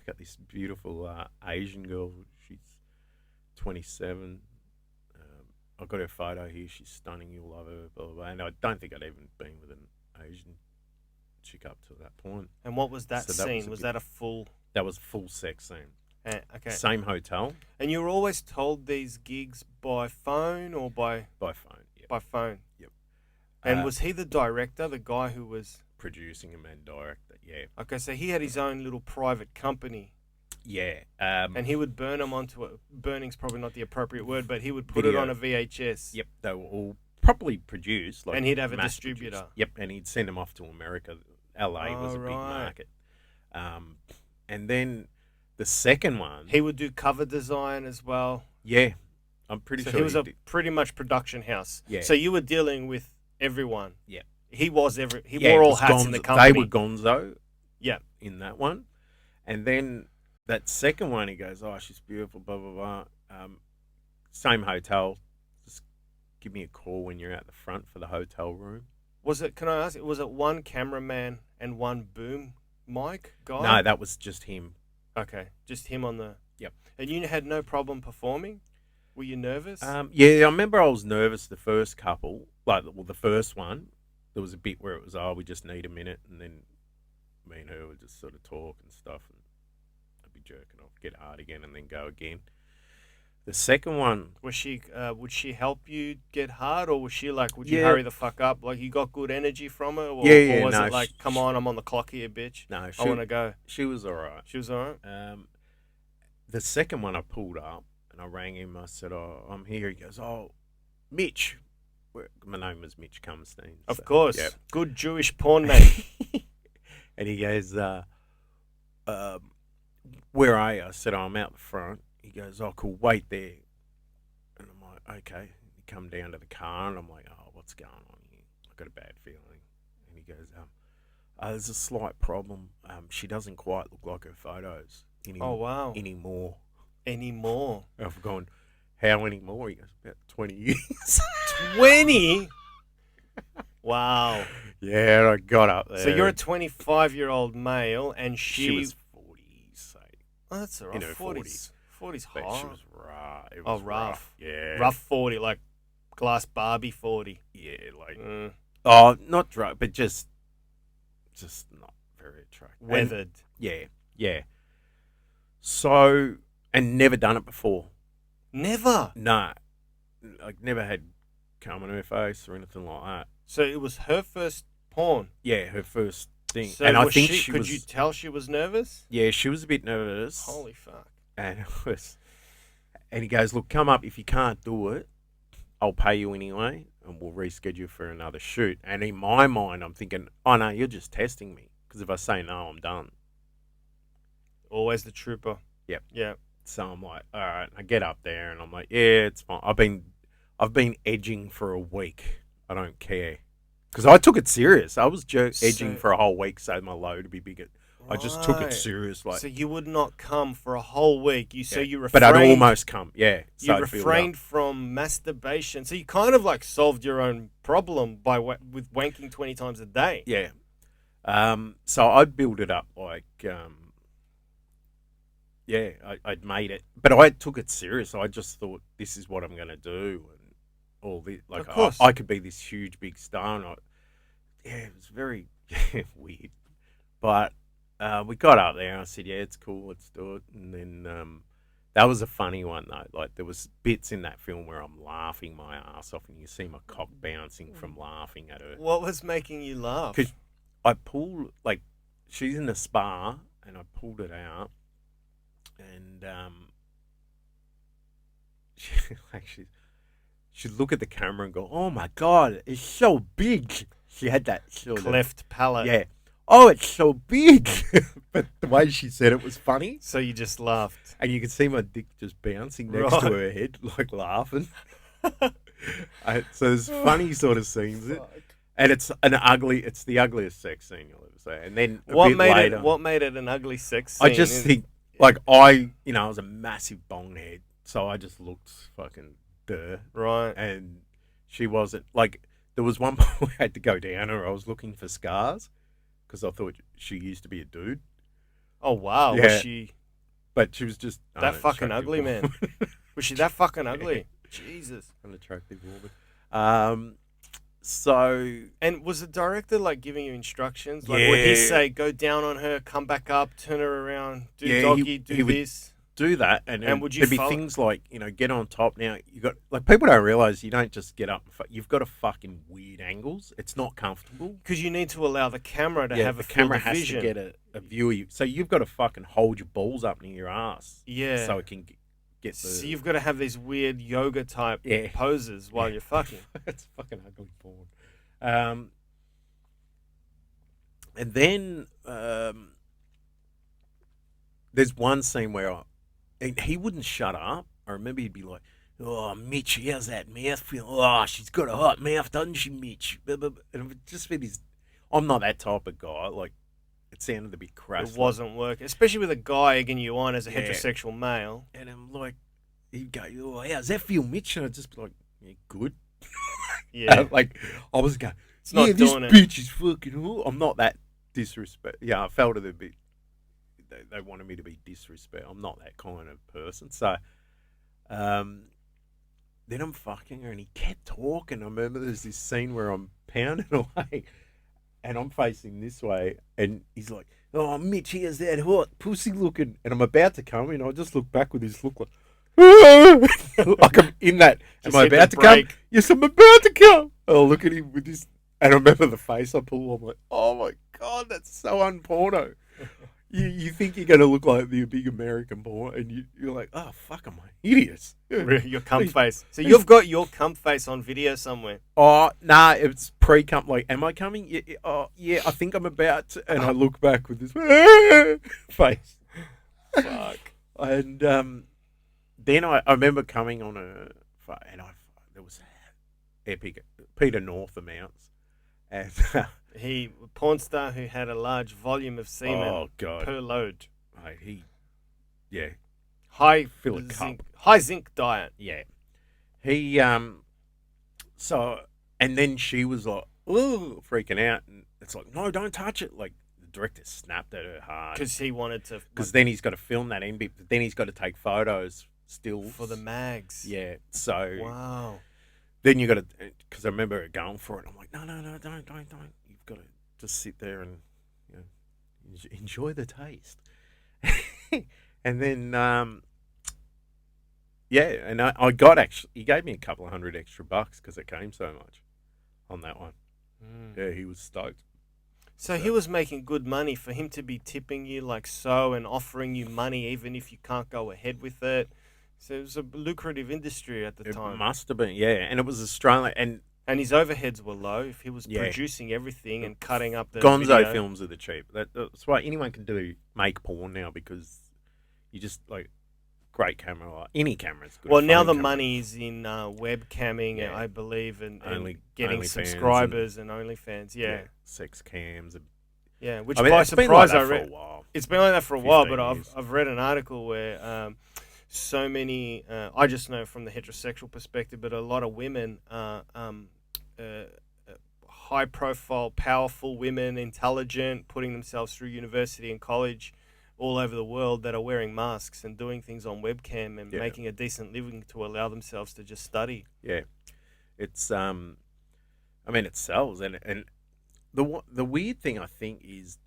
got this beautiful Asian girl. She's 27. I've got her photo here. She's stunning. You'll love her. Blah, blah, blah. And I don't think I'd even been with an Asian chick up to that point. And what was that scene? Was that a full... That was a full sex scene. Okay. Same hotel. And you were always told these gigs by phone or by... By phone, yeah. By phone? Yep. And was he the director, the guy who was... Producing him and director, yeah. Okay, so he had his own little private company. Yeah. And he would burn them onto it. Burning's probably not the appropriate word, but he would put it on a VHS. Yep, they were all properly produced. And he'd have a distributor. Produced. Yep, and he'd send them off to America. LA was a big market. And then the second one... He would do cover design as well. Yeah, I'm pretty sure he was pretty much production house. Yeah. So you were dealing with everyone. Yeah. He wore all hats in the company. They were gonzo. Yeah. In that one. And then that second one, he goes, oh, she's beautiful, blah, blah, blah. Same hotel. Just give me a call when you're out the front for the hotel room. Can I ask, was it one cameraman and one boom mic guy? No, that was just him. Okay, just him on the... Yep. And you had no problem performing? Were you nervous? Yeah, I remember I was nervous the first couple. The first one, there was a bit where it was, we just need a minute, and then me and her would just sort of talk and stuff, and I'd be jerking off, get hard again, and then go again. The second one... Was she, would she help you get hard, or was she like, would you hurry the fuck up? Like, you got good energy from her? Or, or was it like, come on, I'm on the clock here, bitch? No, I want to go. She was all right. She was all right? The second one I pulled up, and I rang him. I said, oh, I'm here. He goes, oh, Mitch. My name was Mitch Cummerstein. Of course. Yep. Good Jewish porn name. And he goes, where are you? I said, I'm out the front. He goes, oh, cool, wait there. And I'm like, okay. He come down to the car, and I'm like, oh, what's going on here? I've got a bad feeling. And he goes, there's a slight problem. She doesn't quite look like her photos anymore. Anymore? I've gone, how anymore? He goes, about 20 years. 20? Wow. Yeah, I got up there. So you're a 25-year-old male, and she was 40, so... Oh, that's all right. In her 40s. 40's but hard. She was rough. It was rough. Yeah. Rough 40, like glass Barbie 40. Yeah, like... Mm. Not drunk, but just not very attractive. Weathered. Yeah. So, and never done it before. Never? No. Like, never had cum on her face or anything like that. So it was her first porn? Yeah, her first thing. So and I think could you tell she was nervous? Yeah, she was a bit nervous. Holy fuck. And he goes, look, come up. If you can't do it, I'll pay you anyway, and we'll reschedule for another shoot. And in my mind, I'm thinking, oh, no, you're just testing me. Because if I say no, I'm done. Always the trooper. Yep. Yeah. So I'm like, all right. I get up there, and I'm like, yeah, it's fine. I've been edging for a week. I don't care. Because I took it serious. I was edging for a whole week so my load to be bigger. I just took it serious. Like, so you would not come for a whole week. You refrained. But I'd almost come. Yeah. You refrained from masturbation. So you kind of like solved your own problem with wanking 20 times a day. Yeah. So I'd build it up like, I'd made it. But I took it serious. I just thought, this is what I'm going to do. And all this, like, of course. I could be this huge, big star. And it was very weird. But we got up there, and I said, yeah, it's cool, let's do it. And then That was a funny one though. Like there was bits in that film where I'm laughing my ass off, and you see my cock bouncing from laughing at her. What was making you laugh? Because I pulled like she's in the spa, and I pulled it out, and she'd look at the camera and go, "Oh my god, it's so big." She had that sort of Cleft palate. yeah. Oh, it's so big. But the way she said it was funny. So you just laughed. And you could see my dick just bouncing next to her head, like laughing. So there's funny sort of scenes. And it's the ugliest sex scene you'll ever see. And then what made it an ugly sex scene? I just think, like, I was a massive bong head. So I just looked fucking duh. Right. And she wasn't, like, there was one point I had to go down her. I was looking for scars. Because I thought she used to be a dude. Oh, wow. Yeah. Was she But she was just... that fucking ugly, man? Was she that fucking ugly? Jesus. An attractive woman. So... And was the director, like, giving you instructions? Like, Yeah. would he say, go down on her, come back up, turn her around, do Yeah, doggy, do he would this? do that, and would you there'd be follow- things like, get on top. Now you got, like, people don't realize you don't just get up. You've got to fucking weird angles. It's not comfortable. Because you need to allow the camera to have the a camera field of has vision. to get a view of you. So you've got to fucking hold your balls up near your ass. Yeah. So it can get the. So you've got to have these weird yoga type Yeah. poses while you're fucking. It's fucking ugly porn. And then there's one scene where and he wouldn't shut up. I remember he'd be like, "Oh, Mitch, how's that mouth feel? Oh, she's got a hot mouth, doesn't she, Mitch?" And it would just be this. I'm not that type of guy. Like, it sounded a bit crass. It wasn't working, especially with a guy egging you on as a Yeah. heterosexual male. And I'm like, he'd go, "Oh, how's that feel, Mitch?" And I'd just be like, "Yeah, good." Yeah. Like, I was going, It's not "Yeah, this doing it. bitch is fucking." I'm not that disrespect. Yeah, I felt it a bit. They wanted me to be disrespect. I'm not that kind of person. So, then I'm fucking her, and he kept talking. I remember there's this scene where I'm pounding away, and I'm facing this way, and he's like, "Oh, Mitch, here's that hot pussy looking," and I'm about to come, and I just look back with this look like, like I'm in that. Just Am I hit the about to come? brake. Yes, I'm about to come. Oh, look at him with this, and I remember the face I pull. I'm like, oh my god, that's so unporno. You think you're going to look like the big American porn, and you're like, oh, fuck, am I hideous? Your cum face. So you've got your cum face on video somewhere. Oh, nah, it's pre-cum. Like, am I coming? Yeah, oh, yeah, I think I'm about to. And I look back with this face. Fuck. And then I remember coming on there was epic Peter North amounts. And He porn star who had a large volume of semen oh, God. per load. Mate, High Fill a cup. zinc diet. Yeah. He so, and then she was like, oh, freaking out, and it's like, no, don't touch it. Like, the director snapped at her hard Because he wanted to. because then he's got to film that in, but then he's got to take photos still For the mags. Yeah. So Wow. then you got to, because I remember her going for it. I'm like, no, don't. You've got to just sit there and enjoy the taste. And then, and I got he gave me a couple of $100 extra because it came so much on that one. Yeah, he was stoked. So he was making good money for him to be tipping you like so and offering you money even if you can't go ahead with it. So it was a lucrative industry at the It time. must have been, yeah. And it was Australian, And his overheads were low if he was Yeah. producing everything and cutting up the Gonzo video. films are the cheap. That's why anyone can make porn now because you just, like, great camera. Like, any camera's good. Well, now phone the camera. money is in webcamming, Yeah. I believe, and Only- getting OnlyFans subscribers and OnlyFans. Yeah. Sex cams. Yeah. Which I mean, by it's been like surprise, that I for a read. while. It's been like that for a while, 15 but years. I've read an article where so many. I just know from the heterosexual perspective, but a lot of women, high profile, powerful women, intelligent, putting themselves through university and college all over the world that are wearing masks and doing things on webcam and Yeah. making a decent living to allow themselves to just study. Yeah, it's I mean, it sells, and the weird thing I think is,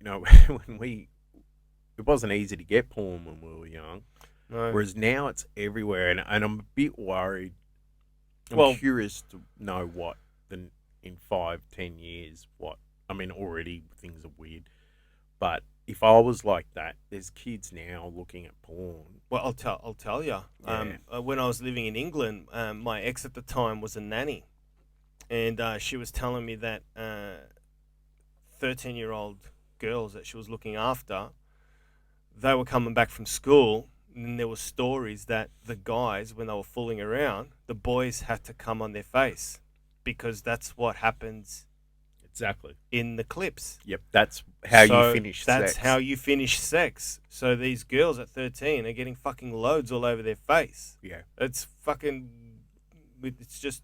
when it wasn't easy to get porn when we were young. No. Whereas now it's everywhere, and I'm a bit worried. I'm Well- curious to know what in 5-10 years. What I mean, already things are weird, but if I was like that, there's kids now looking at porn. Well, I'll tell you. Yeah. When I was living in England, my ex at the time was a nanny, and she was telling me that 13-year-old girls that she was looking after, they were coming back from school, and there were stories that the guys, when they were fooling around, the boys had to come on their face because that's what happens Exactly. in the clips. Yep. That's how So you finish That's sex. how you finish sex. So these girls at 13 are getting fucking loads all over their face. Yeah. It's fucking. It's just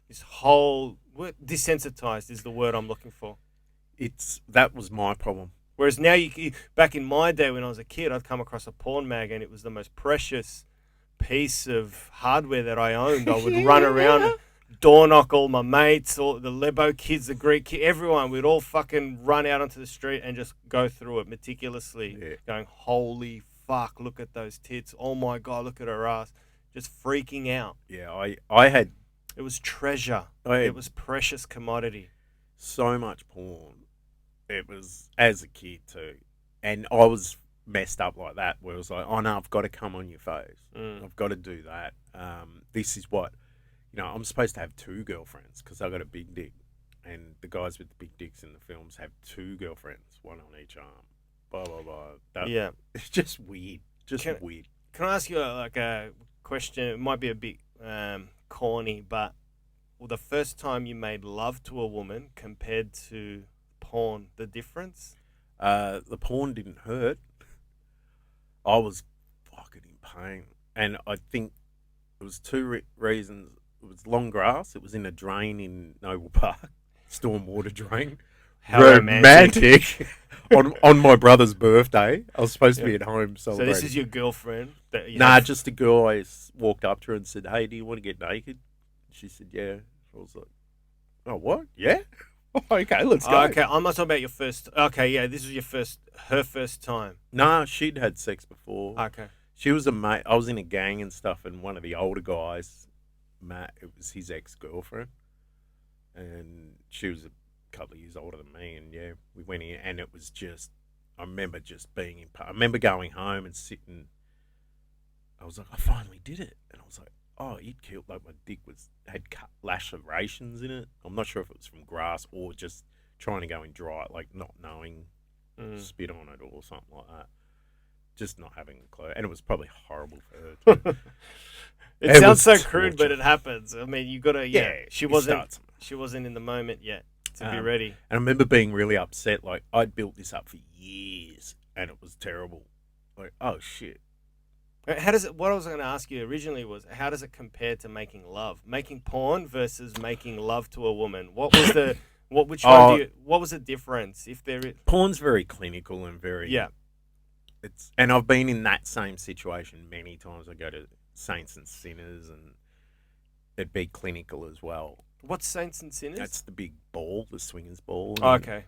this whole desensitized is the word I'm looking for. That was my problem. Whereas now back in my day when I was a kid, I'd come across a porn mag and it was the most precious piece of hardware that I owned. I would run around and door knock all my mates, all the Lebo kids, the Greek kids, everyone. We'd all fucking run out onto the street and just go through it meticulously, going, holy fuck, look at those tits. Oh my God, look at her ass. Just freaking out. Yeah, I had It was treasure. It was precious commodity. so much porn. It was as a kid too, and I was messed up like that. Where it was like, oh no, I've got to come on your face. I've got to do that. This is what, I'm supposed to have 2 girlfriends because I got a big dick, and the guys with the big dicks in the films have 2 girlfriends, one on each arm. Blah blah blah. Yeah, it's just weird. Weird. Can I ask you a question? It might be a bit corny, but the first time you made love to a woman compared to porn, the difference? The porn didn't hurt. I was fucking in pain, and I think it was 2 reasons. It was long grass. It was in a drain in Noble Park, stormwater drain. How romantic. on my brother's birthday. I was supposed to be at home celebrating. So this is your girlfriend? Just a girl. I walked up to her and said, "Hey, do you want to get naked?" She said, "Yeah." I was like, "Oh, what? Yeah." Okay, let's go. Okay, I'm not talking about your first. Okay, yeah, this was her first time. Nah, she'd had sex before. Okay. She was a mate. I was in a gang and stuff, and one of the older guys, Matt, it was his ex-girlfriend, and she was a couple of years older than me, and yeah, we went in, and it was just, I remember just being in. I remember going home and sitting. I was like, I finally did it, and I was like, oh, it killed. Like my dick had cut lacerations in it. I'm not sure if it was from grass or just trying to go in dry, like not knowing, spit on it or something like that. Just not having a clue, and it was probably horrible for her too. It sounds so crude, but it happens. I mean, you gotta. Yeah, she wasn't in the moment yet to be ready. And I remember being really upset. Like I'd built this up for years, and it was terrible. Like, oh shit. How does it? What I was going to ask you originally was, how does it compare to making love, making porn versus making love to a woman? What was the what? Which one do you? What was the difference? If there is porn's very clinical and very and I've been in that same situation many times. I go to Saints and Sinners, and it'd be clinical as well. What's Saints and Sinners? That's the big ball, the swingers ball. Oh, okay.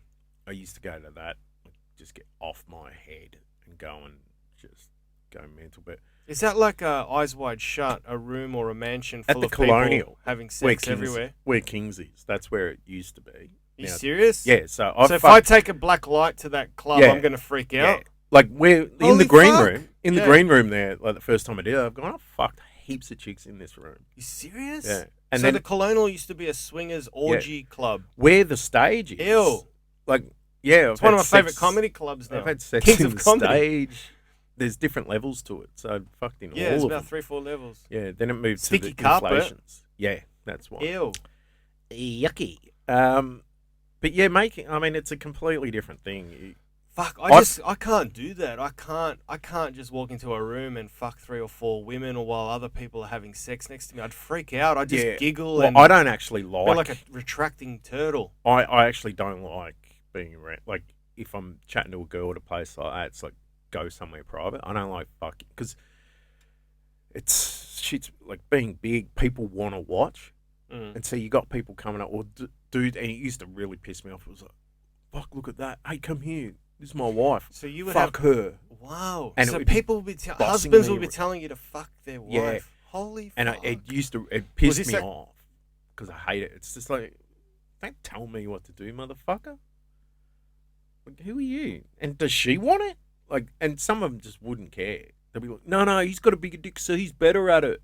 I used to go to that, just get off my head and go and just go mental. But is that like Eyes Wide Shut, a room or a mansion full at the of Colonial, people having sex everywhere? Where Kings is. That's where it used to be. Are you serious? Yeah. So if I take a black light to that club, I'm going to freak out. Yeah. Like we're in the green room. In the green room there, like the first time I did it, I've gone, I fucked heaps of chicks in this room. You serious? Yeah. And so then the Colonial used to be a swingers orgy club. Where the stage is. Ew. Like, yeah. It's one of my favourite comedy clubs now. I've had sex Kings in of the comedy. Stage. There's different levels to it. So I fucked in all of them. Yeah, it's about 3-4 levels. Yeah, then it moved Sticky to the carpet. inflations. Yeah, that's one. Ew. Yucky. But yeah, it's a completely different thing. Fuck, I can't do that. I can't just walk into a room and fuck 3 or 4 women, or while other people are having sex next to me. I'd freak out. I'd just giggle. Well, and I don't actually feel like a retracting turtle. I actually don't like being around. Like, if I'm chatting to a girl at a place like that, it's like, go somewhere private. I don't like fucking, because shit's like being big. People want to watch, and so you got people coming up. Or dude, and it used to really piss me off. It was like, fuck, look at that. Hey, come here. This is my wife. So you would fuck her. Wow. And so it would be people will be bossing husbands me will be ar- telling you to fuck their wife. Yeah. Holy And fuck. it pissed this me like- off because I hate it. It's just like, don't tell me what to do, motherfucker. Like, who are you? And does she want it? Like, and some of them just wouldn't care. They'll be like, no, he's got a bigger dick, so he's better at it.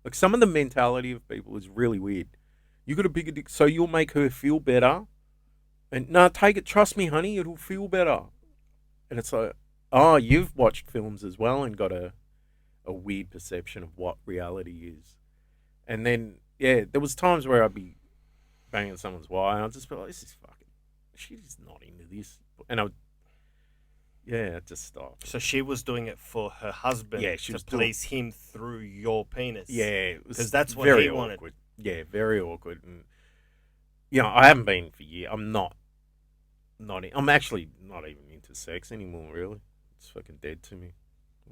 Like, some of the mentality of people is really weird. You got a bigger dick, so you'll make her feel better. And no, take it. Trust me, honey, it'll feel better. And it's like, oh, you've watched films as well and got a weird perception of what reality is. And then, yeah, there was times where I'd be banging someone's wife, and I'd just be like, this is fucking, she's not into this. And I would, yeah, I'd just stop. So she was doing it for her husband Yeah, she to was please him through your penis. Yeah, it was 'Cause that's what very he wanted. awkward. Yeah, very awkward. And, you know, I haven't been for years. I'm actually not even into sex anymore, really. It's fucking dead to me.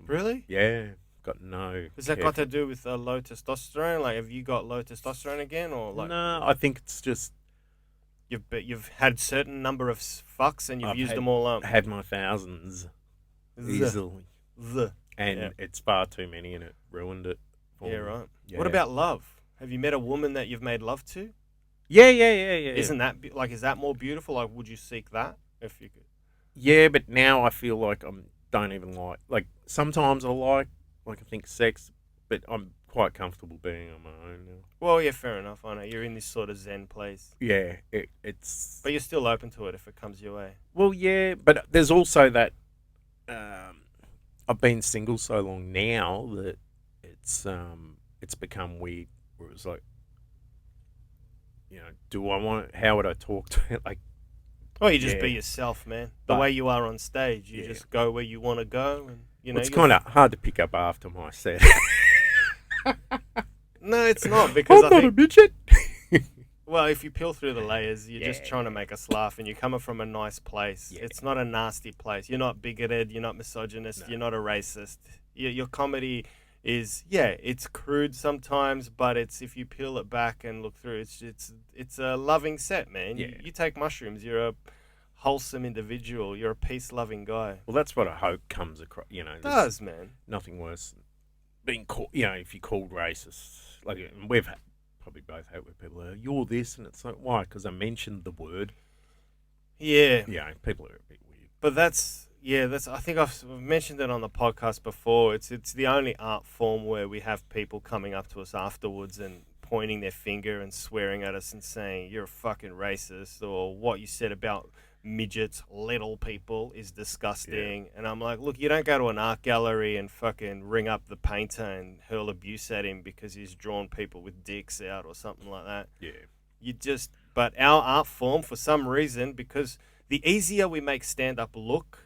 Really? Yeah, got no. Has that got to do with low testosterone? Like, have you got low testosterone again, or like? No, I think it's just You've had certain number of fucks and you've I've used had- them all up. had my thousands easily, and Yeah. it's far too many, and it ruined it. For Yeah, me. right. Yeah. What about love? Have you met a woman that you've made love to? Yeah. Isn't that is that more beautiful? Like, would you seek that if you could? Yeah, but now I feel like don't even like sometimes I think sex, but I'm quite comfortable being on my own now. Well, yeah, fair enough. I know you're in this sort of zen place, Yeah, it's but you're still open to it if it comes your way. well, yeah, but there's also that I've been single so long now that it's become weird. Where it's like, you know, do I want? How would I talk to it? Like, Well, you just Yeah. be yourself, man. The But- way you are on stage, you Yeah. just go where you want to go, and you know. it's you're- kind of hard to pick up after my set. No, it's not because I I'm not think. a midget. Well, if you peel through the layers, you're just Yeah. trying to make us laugh, and you're coming from a nice place. Yeah. It's not a nasty place. You're not bigoted. You're not misogynist. No. You're not a racist. Your comedy is, yeah, it's crude sometimes, but it's if you peel it back and look through, it's a loving set, man. Yeah. You take mushrooms. You're a wholesome individual. You're a peace-loving guy. Well, that's what I hope comes across. You know, It there's does, man. nothing worse than being called. You know, if you're called racist, like we've probably both had with people. You're this, and it's like, why? Because I mentioned the word. Yeah. Yeah, people are a bit weird. But that's I think I've mentioned it on the podcast before. It's the only art form where we have people coming up to us afterwards and pointing their finger and swearing at us and saying you're a fucking racist, or what you said about midgets, little people, is disgusting. And I'm like, look, you don't go to an art gallery and fucking ring up the painter and hurl abuse at him because he's drawn people with dicks out or something like that. Yeah. But our art form, for some reason, because the easier we make stand-up look,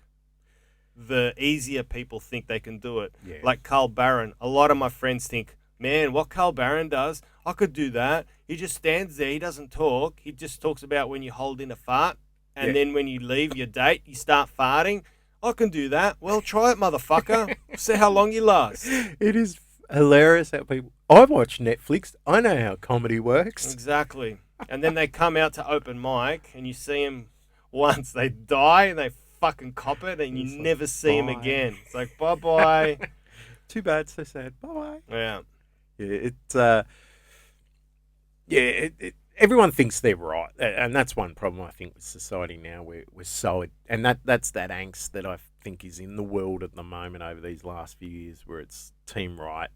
the easier people think they can do it. Yeah. Like Carl Barron. A lot of my friends think, man, what Carl Barron does, I could do that. He just stands there. He doesn't talk. He just talks about when you hold in a fart. And Yeah. then when you leave your date, you start farting. I can do that. Well, try it, motherfucker. See how long you last. It is hilarious how people. I watch Netflix. I know how comedy works. Exactly. And then they come out to open mic, and you see them once. They die, and they fucking cop it, and you It's like, never see them bye. again. It's like, bye-bye. Too bad, so sad. Bye. Yeah. Yeah, everyone thinks they're right, and that's one problem I think with society now. We're so, and that's that angst that I think is in the world at the moment over these last few years, where it's team right,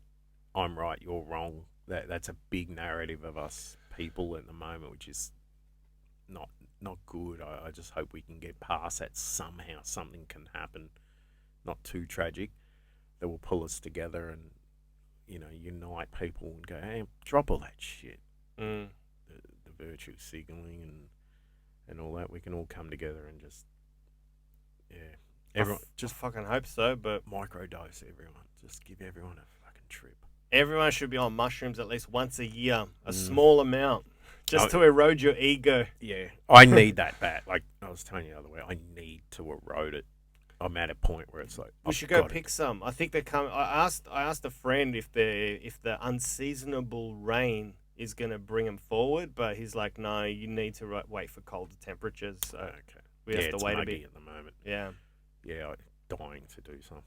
I'm right, you're wrong. That's a big narrative of us people at the moment, which is not good. I just hope we can get past that somehow. Something can happen, not too tragic, that will pull us together and, you know, unite people and go, hey, drop all that shit. Mm. The virtue signaling and all that. We can all come together and just, yeah. Everyone, Just fucking hope so, but microdose everyone. Just give everyone a fucking trip. everyone should be on mushrooms at least once a year, a Mm. small amount, just to erode your ego. Yeah, I need that bad. Like I was telling you the other way, I need to erode it. I'm at a point where it's like We should go pick some. I think they come. I asked a friend if the unseasonable rain is going to bring them forward, but he's like, no, you need to wait for colder temperatures. So Okay. we have it's to wait a muggy bit. at the moment. Yeah. Yeah, dying to do so.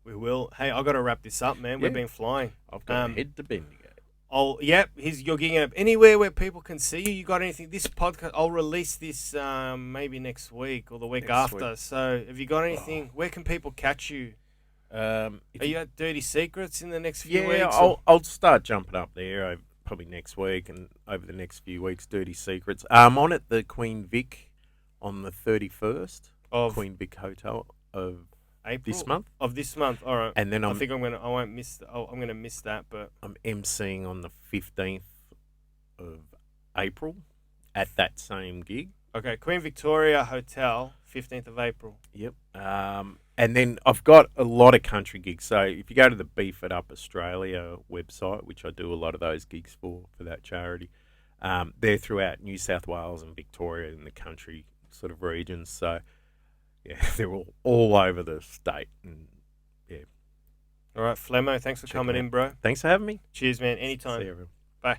We will. Hey, I got to wrap this up, man. We've been flying. I've got a head to Bendigo. Oh, yep. You're gigging up anywhere where people can see you. You got anything? This podcast, I'll release this maybe next week or the week after. So, have you got anything? Where can people catch you? Are you at Dirty Secrets in the next few weeks? Yeah, I'll start jumping up there probably next week and over the next few weeks. Dirty Secrets. I'm on at the Queen Vic on the 31st of Queen Vic Hotel of April? this month. Of this month, all right. And then I think I'm gonna miss that, but I'm emceeing on the 15th of April at that same gig. Okay, Queen Victoria Hotel, 15th of April. Yep. And then I've got a lot of country gigs. So if you go to the Beef It Up Australia website, which I do a lot of those gigs for that charity, they're throughout New South Wales and Victoria in the country sort of regions. So yeah, they're all over the state. And yeah. All right, Flemmo, thanks for coming in, bro. Thanks for having me. Cheers, man. Anytime. See you, everyone. Bye.